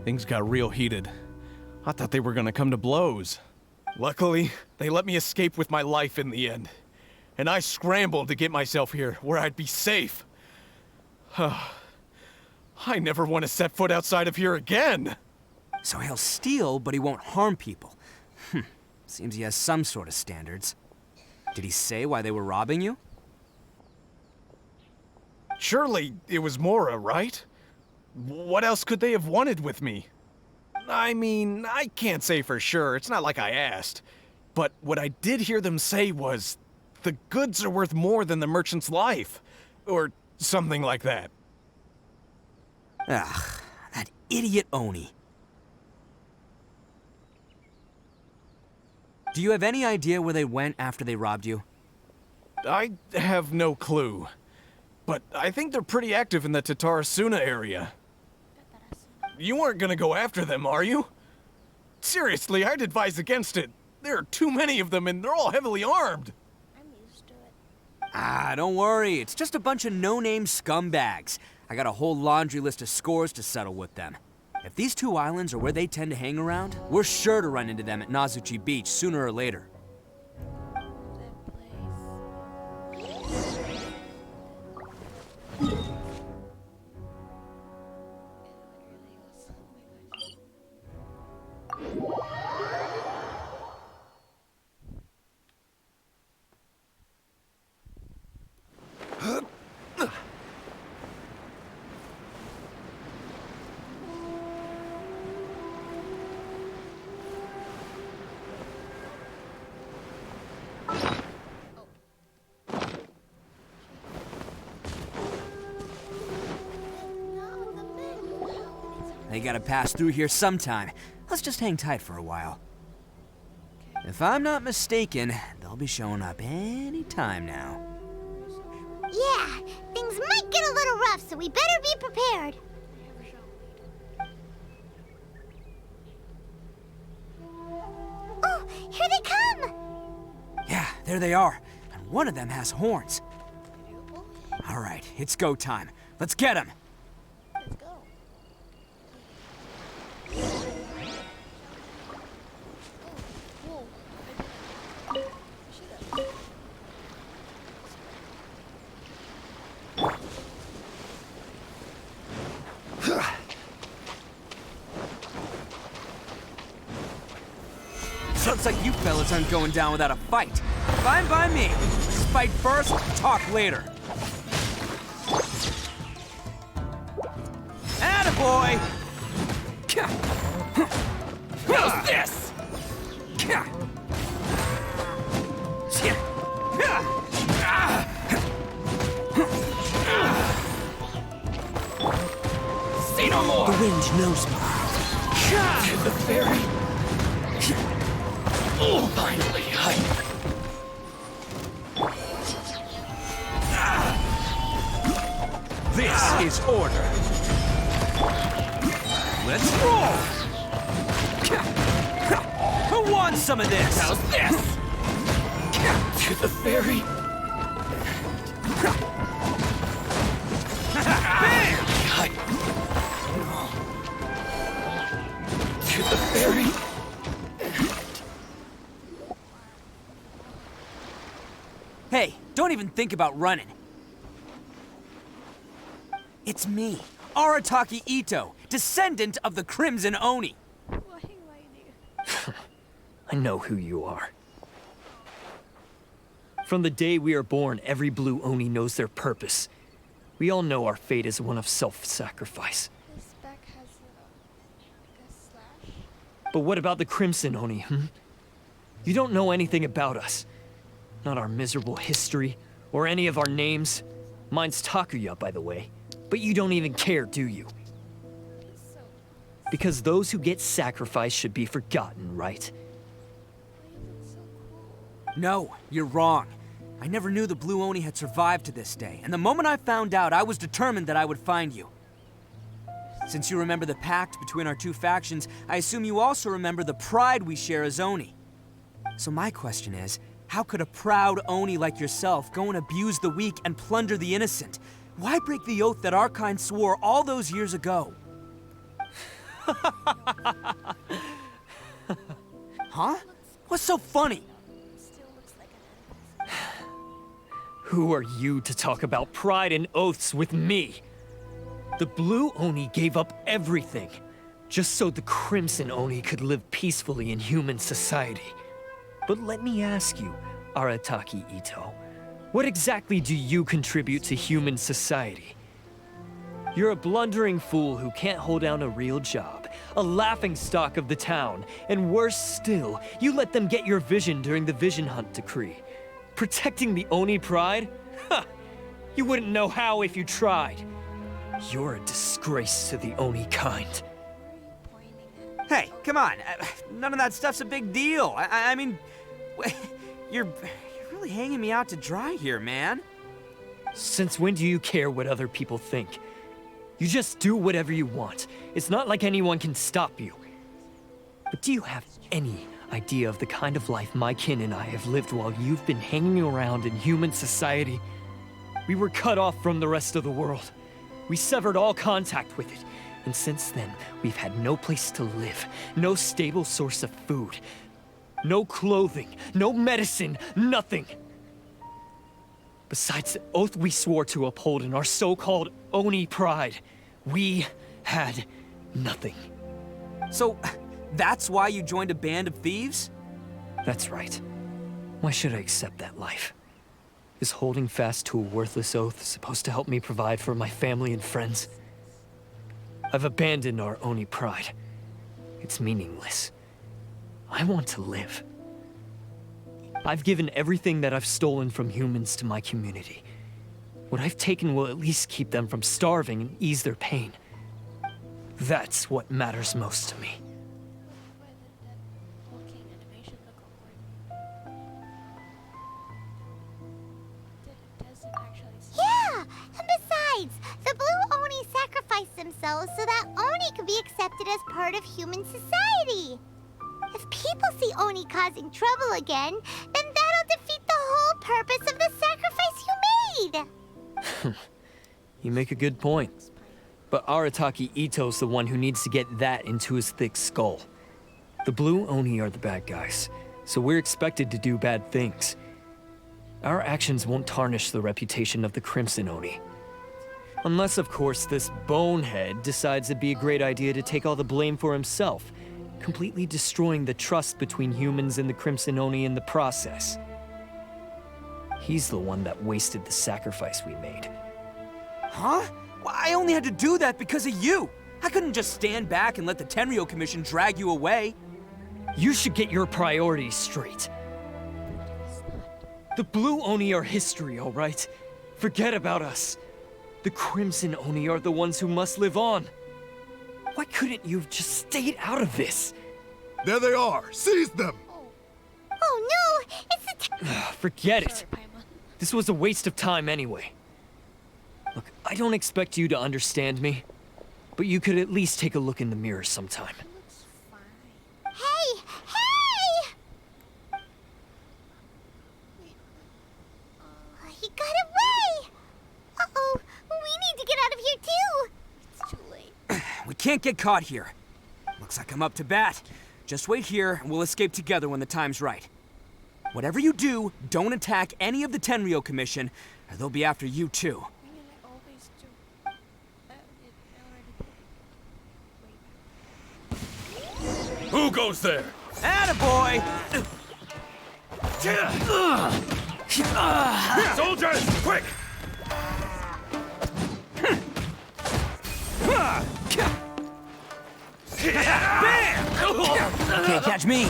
Things got real heated. I thought they were gonna come to blows. Luckily, they let me escape with my life in the end. And I scrambled to get myself here, where I'd be safe. I never want to set foot outside of here again! So he'll steal, but he won't harm people. Seems he has some sort of standards. Did he say why they were robbing you? Surely it was Mora, right? What else could they have wanted with me? I mean, I can't say for sure, it's not like I asked. But what I did hear them say was, the goods are worth more than the merchant's life. Or something like that. Ugh, that idiot Oni. Do you have any idea where they went after they robbed you? I have no clue. But I think they're pretty active in the Tatarasuna area. You aren't gonna go after them, are you? Seriously, I'd advise against it. There are too many of them and they're all heavily armed. I'm used to it. Don't worry. It's just a bunch of no-name scumbags. I got a whole laundry list of scores to settle with them. If these two islands are where they tend to hang around, we're sure to run into them at Nazuchi Beach sooner or later. That place. They gotta pass through here sometime. Let's just hang tight for a while. If I'm not mistaken, they'll be showing up any time now. Yeah, things might get a little rough, so we better be prepared. Oh, here they come! Yeah, there they are. And one of them has horns. All right, it's go time. Let's get him. Let's go. Whoa. Sounds like you fellas aren't going down without a fight. Fine by me. Let's fight first, talk later. Attaboy! How's this? Say no more! The wind knows me. The fairy. Oh, finally, This is order. Let's roll! Who wants some of this? How's this? To the fairy. Bam! To the fairy. Hey, don't even think about running. It's me, Arataki Itto, descendant of the Crimson Oni. Why do? I know who you are. From the day we are born, every blue Oni knows their purpose. We all know our fate is one of self-sacrifice. His back has a slash. But what about the Crimson Oni, hmm? You don't know anything about us. Not our miserable history, or any of our names. Mine's Takuya, by the way. But you don't even care, do you? Because those who get sacrificed should be forgotten, right? No, you're wrong. I never knew the Blue Oni had survived to this day, and the moment I found out, I was determined that I would find you. Since you remember the pact between our two factions, I assume you also remember the pride we share as Oni. So my question is, how could a proud Oni like yourself go and abuse the weak and plunder the innocent? Why break the oath that our kind swore all those years ago? Huh? What's so funny? Who are you to talk about pride and oaths with me? The Blue Oni gave up everything, just so the Crimson Oni could live peacefully in human society. But let me ask you, Arataki Itto, what exactly do you contribute to human society? You're a blundering fool who can't hold down a real job, a laughingstock of the town, and worse still, you let them get your vision during the Vision Hunt decree. Protecting the Oni pride? Ha! You wouldn't know how if you tried. You're a disgrace to the Oni kind. Hey, come on. None of that stuff's a big deal. I mean, you're really hanging me out to dry here, man. Since when do you care what other people think? You just do whatever you want. It's not like anyone can stop you. But do you have any idea of the kind of life my kin and I have lived while you've been hanging around in human society? We were cut off from the rest of the world. We severed all contact with it. And since then, we've had no place to live, no stable source of food, no clothing, no medicine, nothing. Besides the oath we swore to uphold in our so-called Oni pride, we had nothing. So, that's why you joined a band of thieves? That's right. Why should I accept that life? Is holding fast to a worthless oath supposed to help me provide for my family and friends? I've abandoned our Oni pride. It's meaningless. I want to live. I've given everything that I've stolen from humans to my community. What I've taken will at least keep them from starving and ease their pain. That's what matters most to me. Yeah, and besides, the Blue Oni sacrificed themselves so that Oni could be accepted as part of human society. If people see Oni causing trouble again, then that'll defeat the whole purpose of the sacrifice you made. You make a good point. But Arataki Itto's the one who needs to get that into his thick skull. The Blue Oni are the bad guys, so we're expected to do bad things. Our actions won't tarnish the reputation of the Crimson Oni. Unless, of course, this bonehead decides it'd be a great idea to take all the blame for himself, completely destroying the trust between humans and the Crimson Oni in the process. He's the one that wasted the sacrifice we made. Huh? Well, I only had to do that because of you. I couldn't just stand back and let the Tenryo Commission drag you away. You should get your priorities straight. The Blue Oni are history, all right? Forget about us. The Crimson Oni are the ones who must live on. Why couldn't you have just stayed out of this? There they are! Seize them! Oh no! It's the Forget it. This was a waste of time anyway. Look, I don't expect you to understand me, but you could at least take a look in the mirror sometime. Hey! Hey! He got away! Uh-oh, we need to get out of here too! It's too late. We can't get caught here. Looks like I'm up to bat. Just wait here, and we'll escape together when the time's right. Whatever you do, don't attack any of the Tenryo Commission, or they'll be after you too. I mean, I always do. I already Who goes there? Attaboy! Soldiers, quick! Bam! Can't catch me.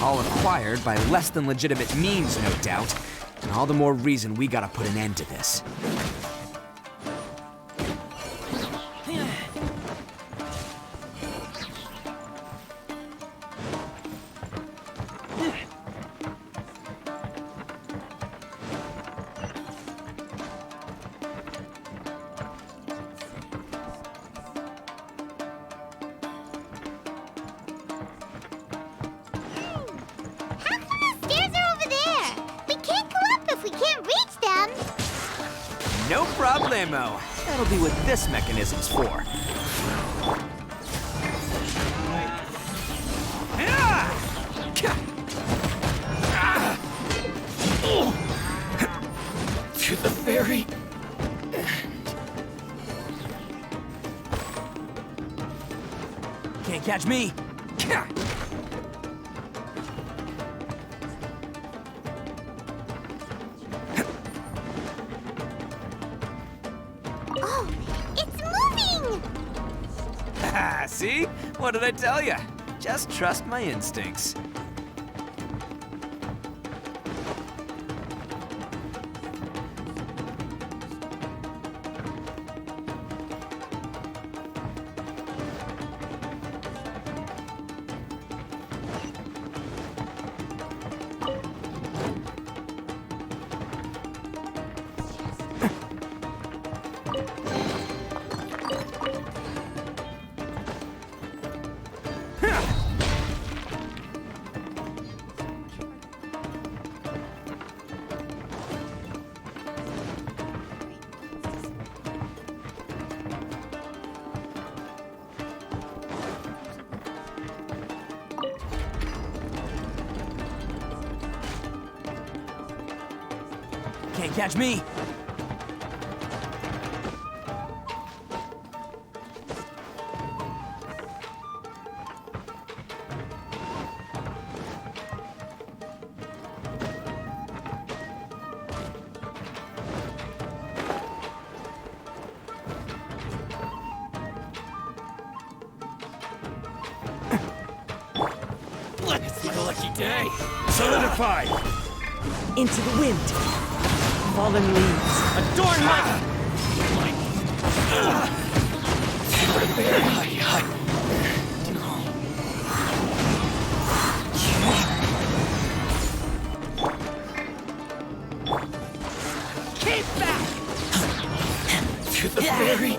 All acquired by less than legitimate means, no doubt. And all the more reason we gotta put an end to this. No problemo. That'll be what this mechanism's for. To the very Can't catch me. Oh, it's moving! See? What did I tell you? Just trust my instincts. Can't catch me. It's my lucky day. Solidified. Into the wind. Fallen leaves. Adorn my... Keep back! To the very...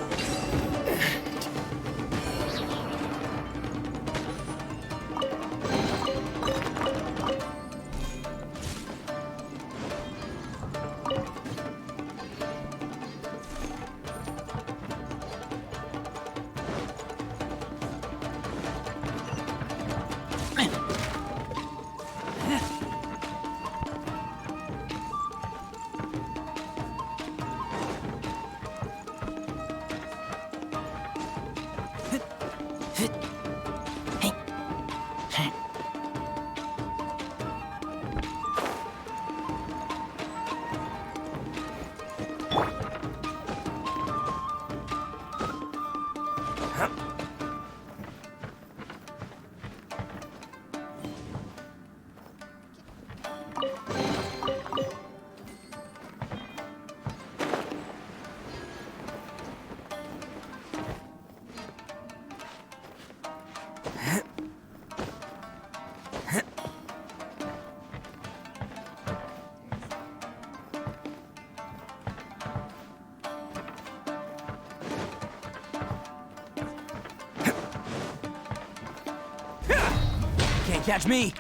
Can't catch me.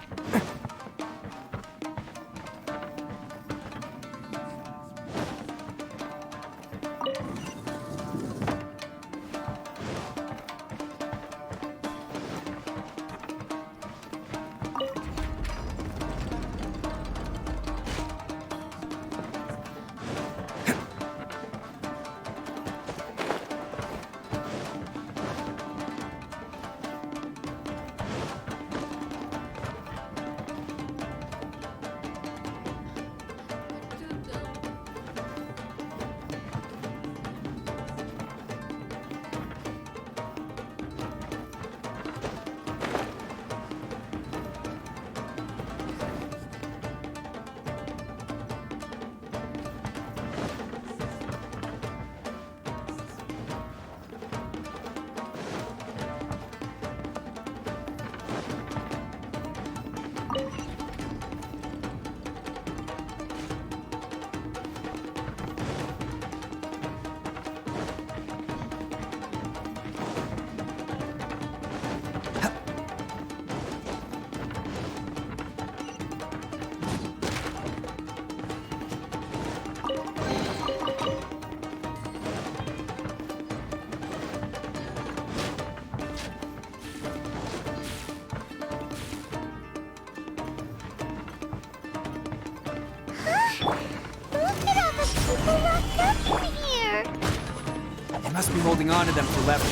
must be holding on to them for leverage.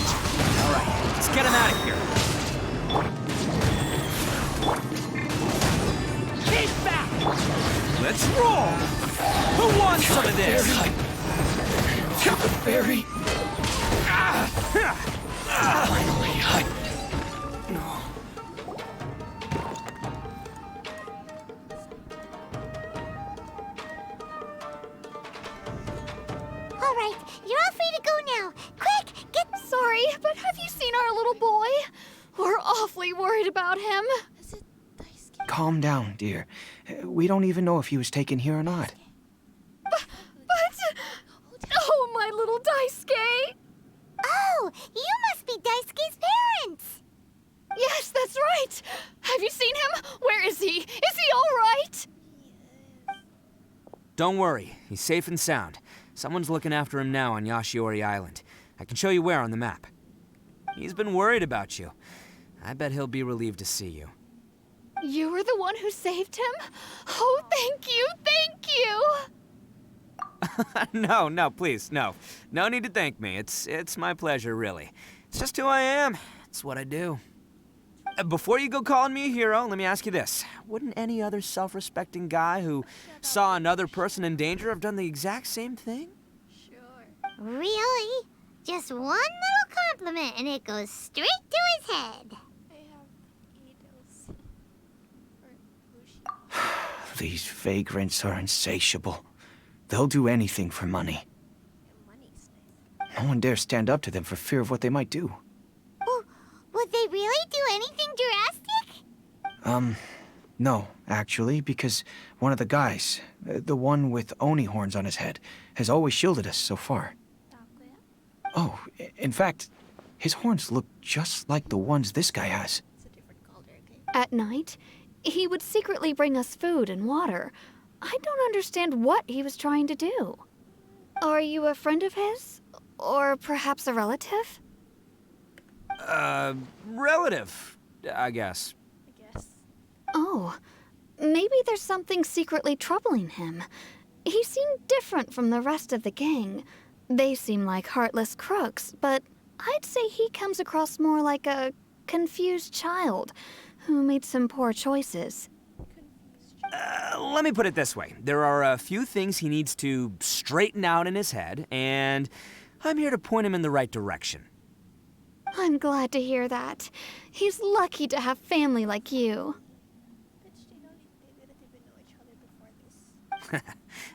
All right, let's get him out of here. Keep back! Let's roll! Who wants some of this? Take the ferry. Finally, no. All right, you're all free to go now. Quick, get... Sorry, but have you seen our little boy? We're awfully worried about him. Calm down, dear. We don't even know if he was taken here or not. But... Oh, my little Daisuke! Oh, you must be Daisuke's parents! Yes, that's right! Have you seen him? Where is he? Is he all right? Don't worry, he's safe and sound. Someone's looking after him now on Yashiori Island. I can show you where on the map. He's been worried about you. I bet he'll be relieved to see you. You were the one who saved him? Oh, thank you, thank you! No, please, no. No need to thank me. It's my pleasure, really. It's just who I am. It's what I do. Before you go calling me a hero, let me ask you this. Wouldn't any other self-respecting guy who saw another person in danger have done the exact same thing? Really? Just one little compliment and it goes straight to his head. These vagrants are insatiable. They'll do anything for money. No one dares stand up to them for fear of what they might do. Well, would they really do anything drastic? No, actually, because one of the guys, the one with Oni horns on his head, has always shielded us so far. Oh, in fact, his horns look just like the ones this guy has. At night, he would secretly bring us food and water. I don't understand what he was trying to do. Are you a friend of his? Or perhaps a relative? Relative, I guess. Oh, maybe there's something secretly troubling him. He seemed different from the rest of the gang. They seem like heartless crooks, but I'd say he comes across more like a confused child who made some poor choices. Let me put it this way. There are a few things he needs to straighten out in his head, and I'm here to point him in the right direction. I'm glad to hear that. He's lucky to have family like you.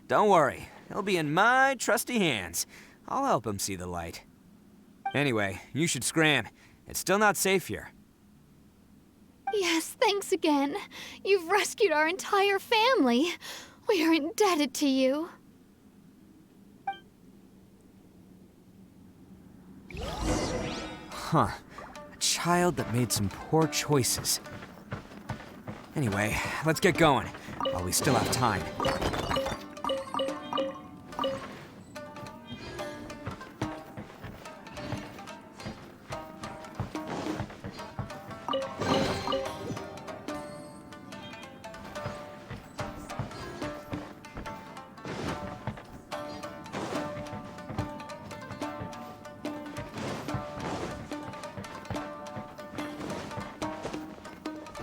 Don't worry. He'll be in my trusty hands. I'll help him see the light. Anyway, you should scram. It's still not safe here. Yes, thanks again. You've rescued our entire family. We are indebted to you. Huh. A child that made some poor choices. Anyway, let's get going, while we still have time.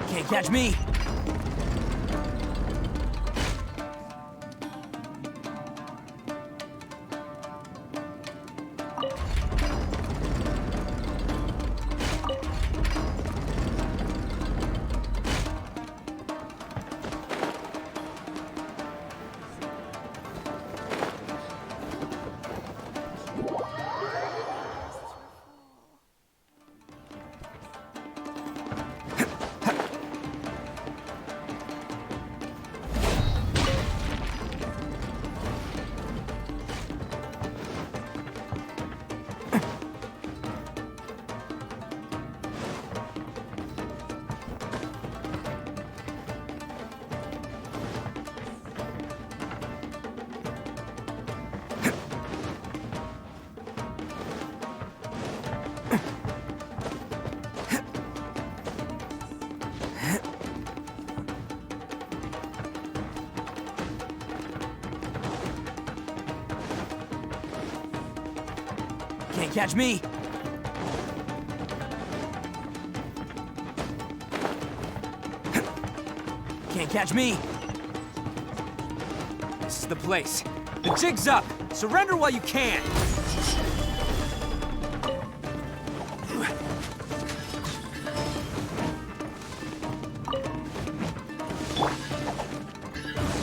Can't catch me! Can't catch me. Can't catch me. This is the place. The jig's up. Surrender while you can.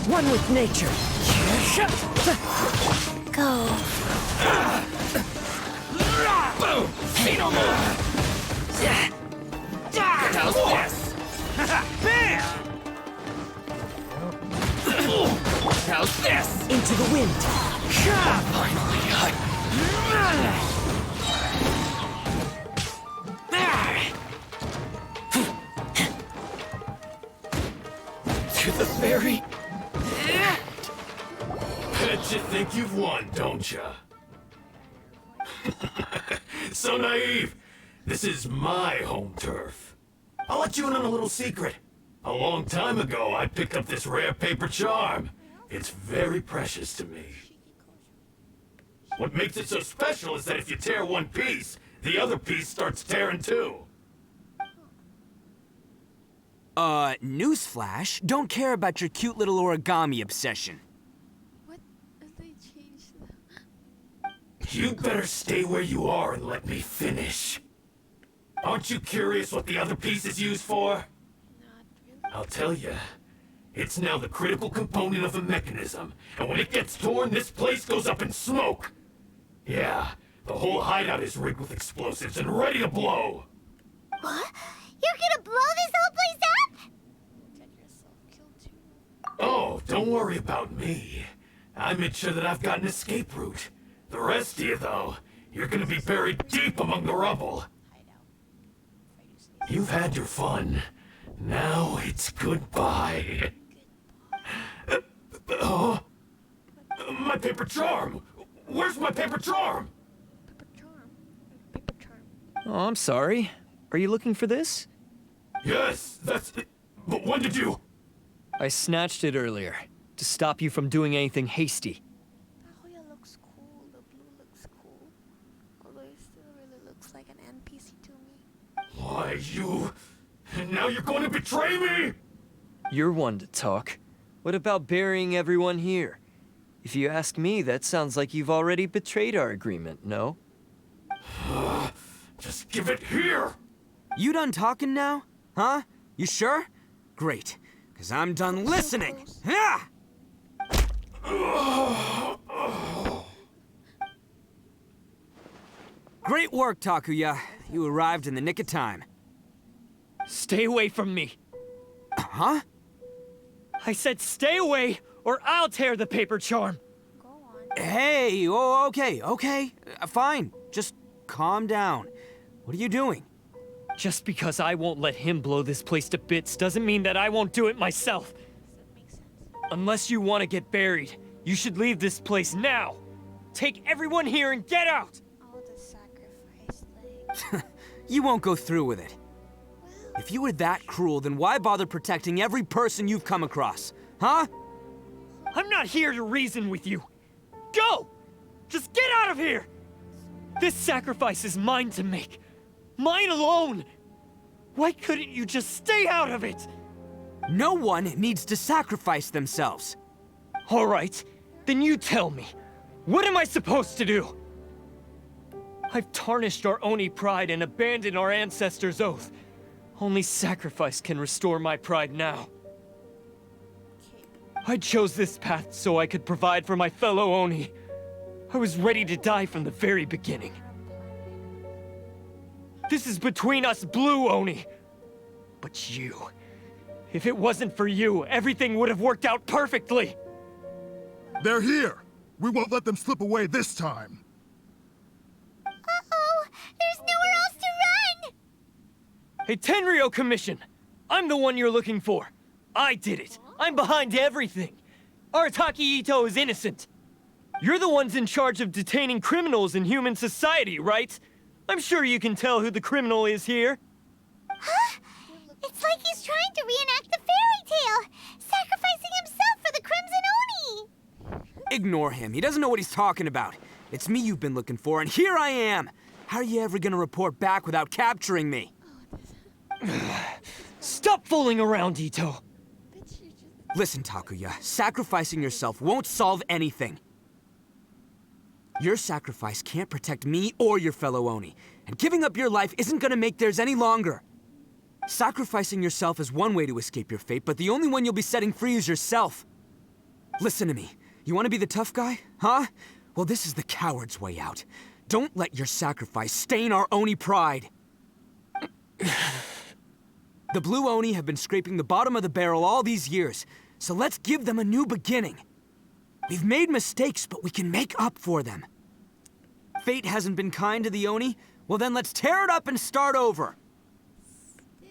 One with nature. Go. Boom! See no more! How's this? Bam! How's this? Into the wind. Finally, to the ferry. Bet you think you've won, don't ya? So naive. This is my home turf. I'll let you in on a little secret. A long time ago, I picked up this rare paper charm. It's very precious to me. What makes it so special is that if you tear one piece, the other piece starts tearing too. Newsflash, don't care about your cute little origami obsession. What? They changed You'd better stay where you are and let me finish. Aren't you curious what the other piece is used for? I'll tell you. It's now the critical component of the mechanism, and when it gets torn, this place goes up in smoke. Yeah, the whole hideout is rigged with explosives and ready to blow. What? You're gonna blow this whole place up? Get yourself killed too. Oh, don't worry about me. I made sure that I've got an escape route. The rest of you, though, you're gonna be buried deep among the rubble. You've had your fun. Now it's goodbye. My paper charm! Where's my paper charm? Oh, I'm sorry. Are you looking for this? Yes, that's it. But when did you? I snatched it earlier, to stop you from doing anything hasty. Tahoya looks cool, the blue looks cool. Although he still really looks like an NPC to me. Why, you... Now you're going to betray me? You're one to talk. What about burying everyone here? If you ask me, that sounds like you've already betrayed our agreement, no? Just give it here! You done talking now? Huh? You sure? Great, because I'm done listening. Yeah! Great work, Takuya. You arrived in the nick of time. Stay away from me. Huh? I said stay away, or I'll tear the paper charm. Hey, oh, okay. Fine. Just calm down. What are you doing? Just because I won't let him blow this place to bits doesn't mean that I won't do it myself. Unless you want to get buried, you should leave this place now. Take everyone here and get out! Oh, the sacrifice thing. You won't go through with it. If you were that cruel, then why bother protecting every person you've come across? Huh? I'm not here to reason with you. Go! Just get out of here! This sacrifice is mine to make. Mine alone! Why couldn't you just stay out of it? No one needs to sacrifice themselves. All right, then you tell me. What am I supposed to do? I've tarnished our Oni pride and abandoned our ancestors' oath. Only sacrifice can restore my pride now. I chose this path so I could provide for my fellow Oni. I was ready to die from the very beginning. This is between us blue Oni. But you... If it wasn't for you, everything would have worked out perfectly! They're here! We won't let them slip away this time! Uh-oh! There's nowhere else to run! Hey, Tenryo Commission! I'm the one you're looking for. I did it. I'm behind everything. Arataki Itto is innocent. You're the ones in charge of detaining criminals in human society, right? I'm sure you can tell who the criminal is here. Huh? It's like he's trying to reenact the fairy tale, sacrificing himself for the Crimson Oni! Ignore him. He doesn't know what he's talking about. It's me you've been looking for, and here I am! How are you ever gonna report back without capturing me? Stop fooling around, Itto! Listen, Takuya, sacrificing yourself won't solve anything. Your sacrifice can't protect me or your fellow Oni, and giving up your life isn't gonna make theirs any longer. Sacrificing yourself is one way to escape your fate, but the only one you'll be setting free is yourself. Listen to me. You want to be the tough guy? Huh? Well, this is the coward's way out. Don't let your sacrifice stain our Oni pride. The Blue Oni have been scraping the bottom of the barrel all these years, so let's give them a new beginning. We've made mistakes, but we can make up for them. Fate hasn't been kind to the Oni? Well then let's tear it up and start over.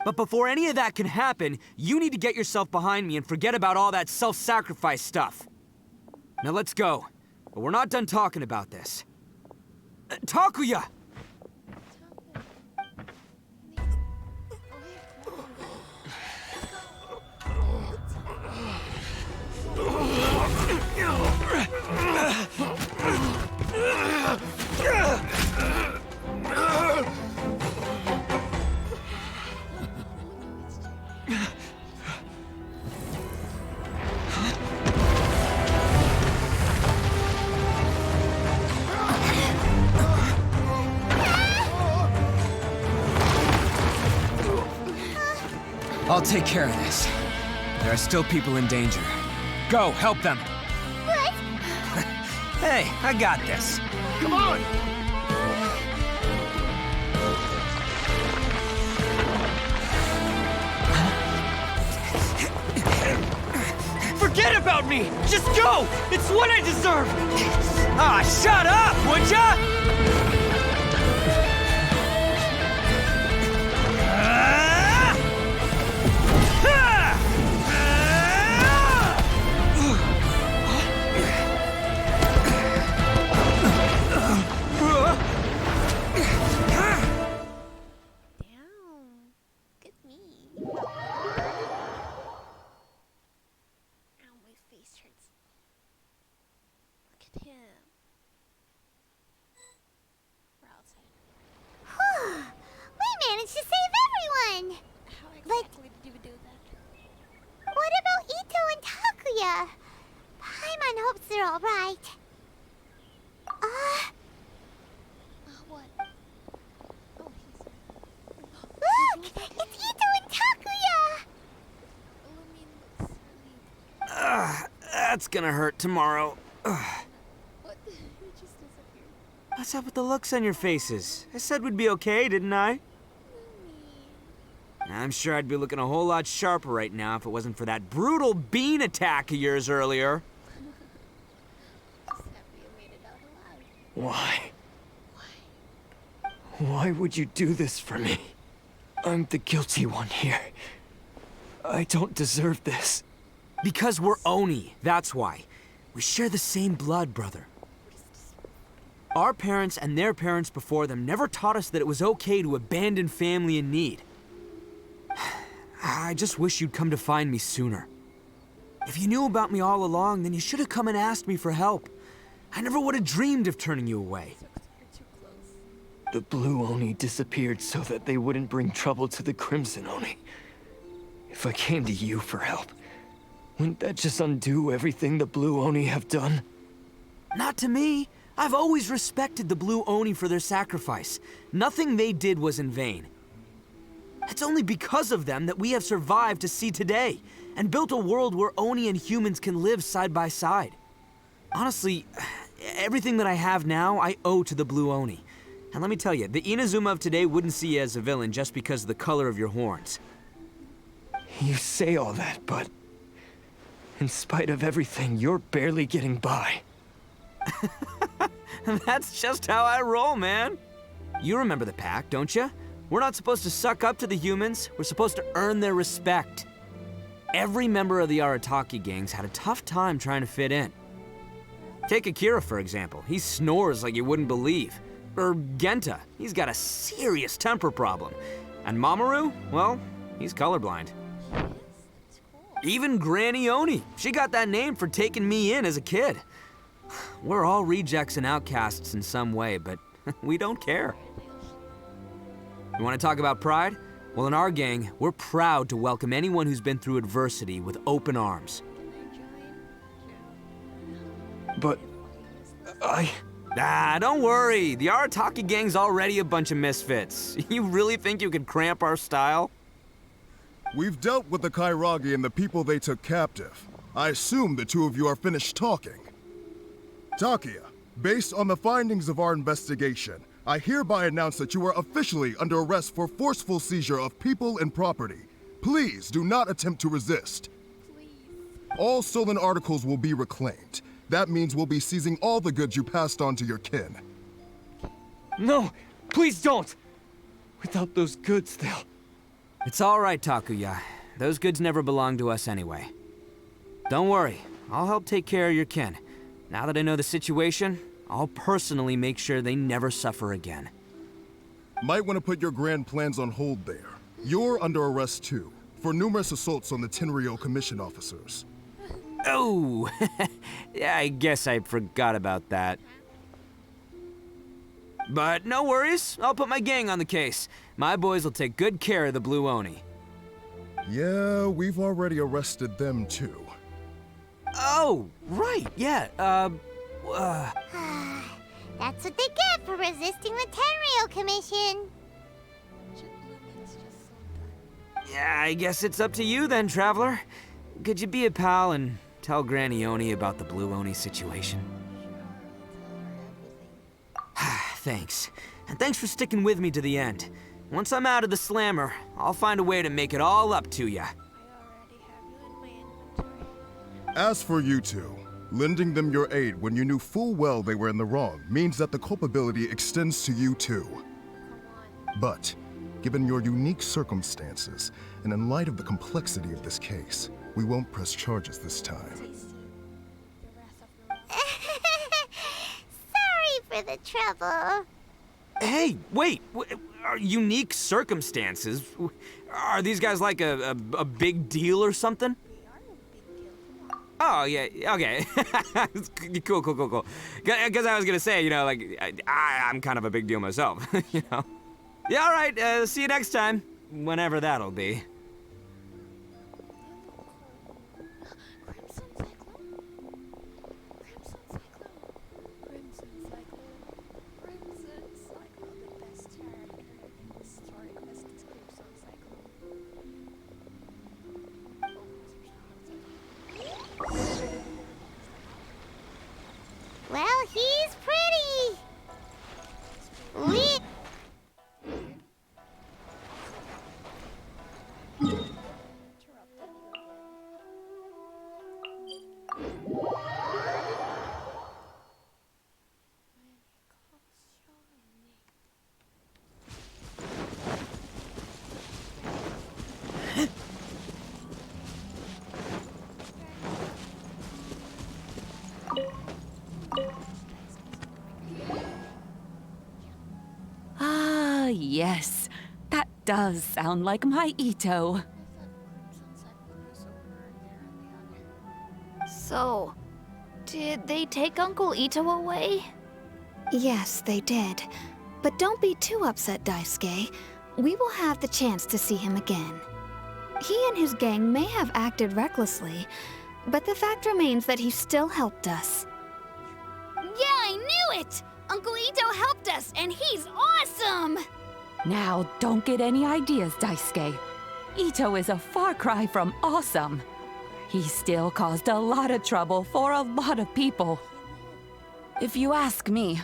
But before any of that can happen, you need to get yourself behind me and forget about all that self-sacrifice stuff. Now let's go. But we're not done talking about this. Takuya! I'll take care of this. There are still people in danger. Go, help them. What? Hey, I got this. Come on! Forget about me! Just go! It's what I deserve! Ah, shut up, would ya? That's gonna hurt tomorrow. What's up with the looks on your faces? I said we'd be okay, didn't I? I'm sure I'd be looking a whole lot sharper right now if it wasn't for that brutal bean attack of yours earlier. Why? Why would you do this for me? I'm the guilty one here. I don't deserve this. Because we're Oni, that's why. We share the same blood, brother. Our parents and their parents before them never taught us that it was okay to abandon family in need. I just wish you'd come to find me sooner. If you knew about me all along, then you should have come and asked me for help. I never would have dreamed of turning you away. The Blue Oni disappeared so that they wouldn't bring trouble to the Crimson Oni. If I came to you for help, wouldn't that just undo everything the Blue Oni have done? Not to me. I've always respected the Blue Oni for their sacrifice. Nothing they did was in vain. It's only because of them that we have survived to see today, and built a world where Oni and humans can live side by side. Honestly, everything that I have now, I owe to the Blue Oni. And let me tell you, the Inazuma of today wouldn't see you as a villain just because of the color of your horns. You say all that, but in spite of everything, you're barely getting by. That's just how I roll, man. You remember the pact, don't you? We're not supposed to suck up to the humans. We're supposed to earn their respect. Every member of the Arataki gangs had a tough time trying to fit in. Take Akira, for example. He snores like you wouldn't believe. Or Genta. He's got a serious temper problem. And Mamoru, well, he's colorblind. Even Granny Oni. She got that name for taking me in as a kid. We're all rejects and outcasts in some way, but we don't care. You want to talk about pride? Well, in our gang, we're proud to welcome anyone who's been through adversity with open arms. But Don't worry. The Arataki gang's already a bunch of misfits. You really think you could cramp our style? We've dealt with the Kairagi and the people they took captive. I assume the two of you are finished talking. Takia, based on the findings of our investigation, I hereby announce that you are officially under arrest for forceful seizure of people and property. Please do not attempt to resist. All stolen articles will be reclaimed. That means we'll be seizing all the goods you passed on to your kin. No, please don't! Without those goods, they'll... It's all right, Takuya. Those goods never belonged to us anyway. Don't worry, I'll help take care of your kin. Now that I know the situation, I'll personally make sure they never suffer again. Might want to put your grand plans on hold there. You're under arrest too, for numerous assaults on the Tenryo Commission officers. Oh, yeah, I guess I forgot about that. But no worries, I'll put my gang on the case. My boys will take good care of the Blue Oni. Yeah, we've already arrested them too. Oh, right, yeah, That's what they get for resisting the Tenryo Commission. Yeah, I guess it's up to you then, Traveler. Could you be a pal and tell Granny Oni about the Blue Oni situation? Thanks. And thanks for sticking with me to the end. Once I'm out of the slammer, I'll find a way to make it all up to ya. As for you two, lending them your aid when you knew full well they were in the wrong means that the culpability extends to you too. But, given your unique circumstances, and in light of the complexity of this case, we won't press charges this time. Sorry for the trouble. Hey, wait, are unique circumstances? Are these guys like a big deal or something? Oh, yeah, okay. Cool. Because I was gonna say, you know, like, I'm kind of a big deal myself, you know? Yeah, all right, see you next time, whenever that'll be. Well, he's pretty. Ah, yes. That does sound like my Itto. So, did they take Uncle Itto away? Yes, they did. But don't be too upset, Daisuke. We will have the chance to see him again. He and his gang may have acted recklessly, but the fact remains that he still helped us. Yeah, I knew it! Uncle Itto helped us, and he's awesome! Now, don't get any ideas, Daisuke. Itto is a far cry from awesome. He still caused a lot of trouble for a lot of people. If you ask me,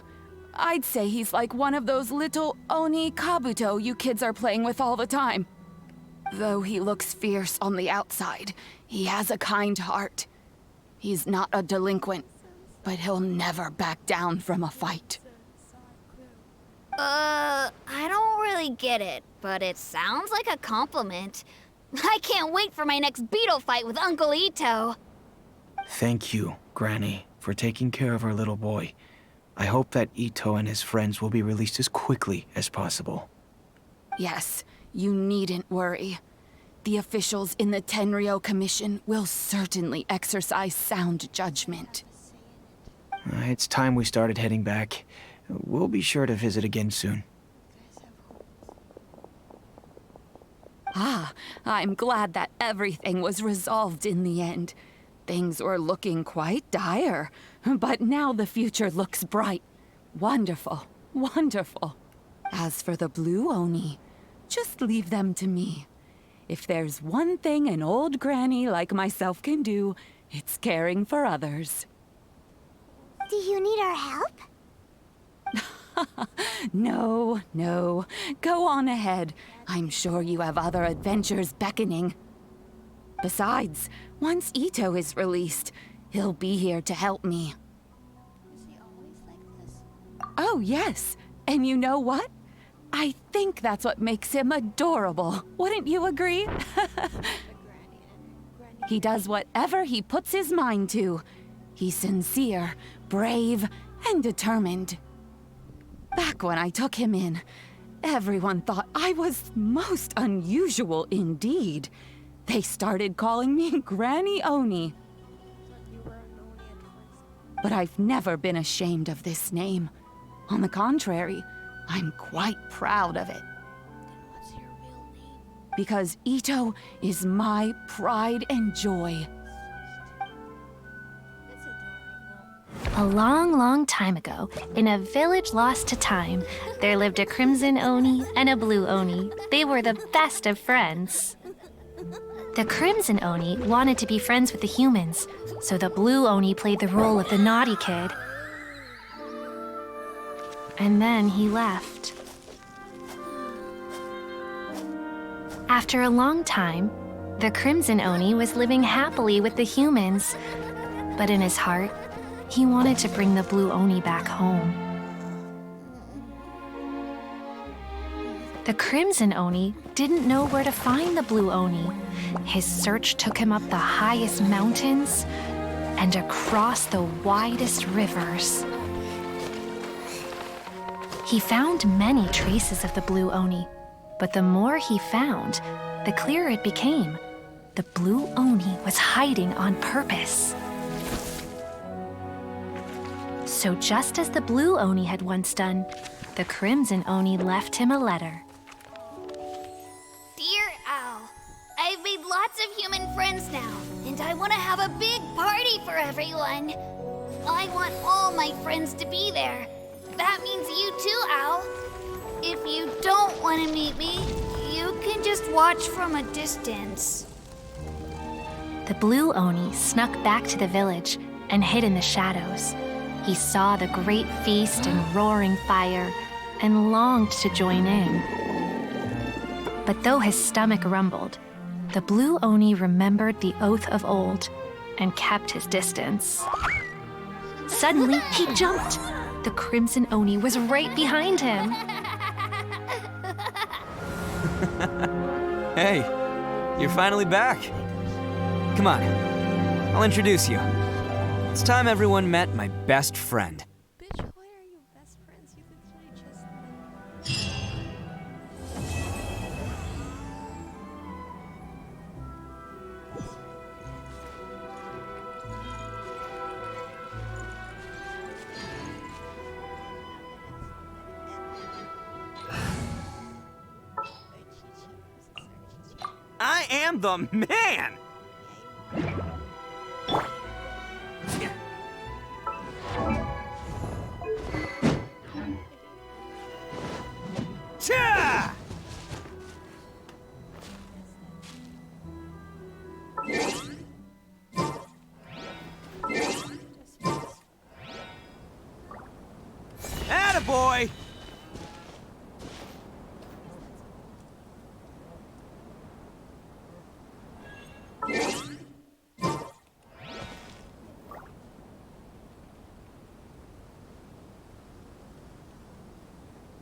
I'd say he's like one of those little Oni Kabuto you kids are playing with all the time. Though he looks fierce on the outside, he has a kind heart. He's not a delinquent, but he'll never back down from a fight. I don't really get it, but it sounds like a compliment. I can't wait for my next beetle fight with Uncle Itto. Thank you, Granny, for taking care of our little boy. I hope that Itto and his friends will be released as quickly as possible. Yes, you needn't worry. The officials in the Tenryo Commission will certainly exercise sound judgment. It's time we started heading back. We'll be sure to visit again soon. Ah, I'm glad that everything was resolved in the end. Things were looking quite dire, but now the future looks bright. Wonderful, wonderful. As for the blue Oni, just leave them to me. If there's one thing an old granny like myself can do, it's caring for others. Do you need our help? No, no. Go on ahead. I'm sure you have other adventures beckoning. Besides, once Itto is released, he'll be here to help me. Is he always like this? Oh, yes. And you know what? I think that's what makes him adorable. Wouldn't you agree? He does whatever he puts his mind to. He's sincere, brave, and determined. Back when I took him in, everyone thought I was most unusual indeed. They started calling me Granny Oni. But I've never been ashamed of this name. On the contrary, I'm quite proud of it. Then what's your real name? Because Itto is my pride and joy. A long, long time ago, in a village lost to time, there lived a crimson Oni and a blue Oni. They were the best of friends. The crimson Oni wanted to be friends with the humans, so the blue Oni played the role of the naughty kid. And then he left. After a long time, the crimson Oni was living happily with the humans, but in his heart, he wanted to bring the blue Oni back home. The crimson Oni didn't know where to find the blue Oni. His search took him up the highest mountains and across the widest rivers. He found many traces of the blue Oni, but the more he found, the clearer it became. The blue Oni was hiding on purpose. So just as the blue Oni had once done, the crimson Oni left him a letter. Dear Owl, I've made lots of human friends now, and I want to have a big party for everyone. I want all my friends to be there. That means you too, Owl. If you don't want to meet me, you can just watch from a distance. The blue Oni snuck back to the village and hid in the shadows. He saw the great feast and roaring fire and longed to join in. But though his stomach rumbled, the blue Oni remembered the oath of old and kept his distance. Suddenly, he jumped. The crimson Oni was right behind him. Hey, you're finally back. Come on, I'll introduce you. It's time everyone met my best friend. Bitch, why are you best friends? You literally just I am the man! Cha! Attaboy!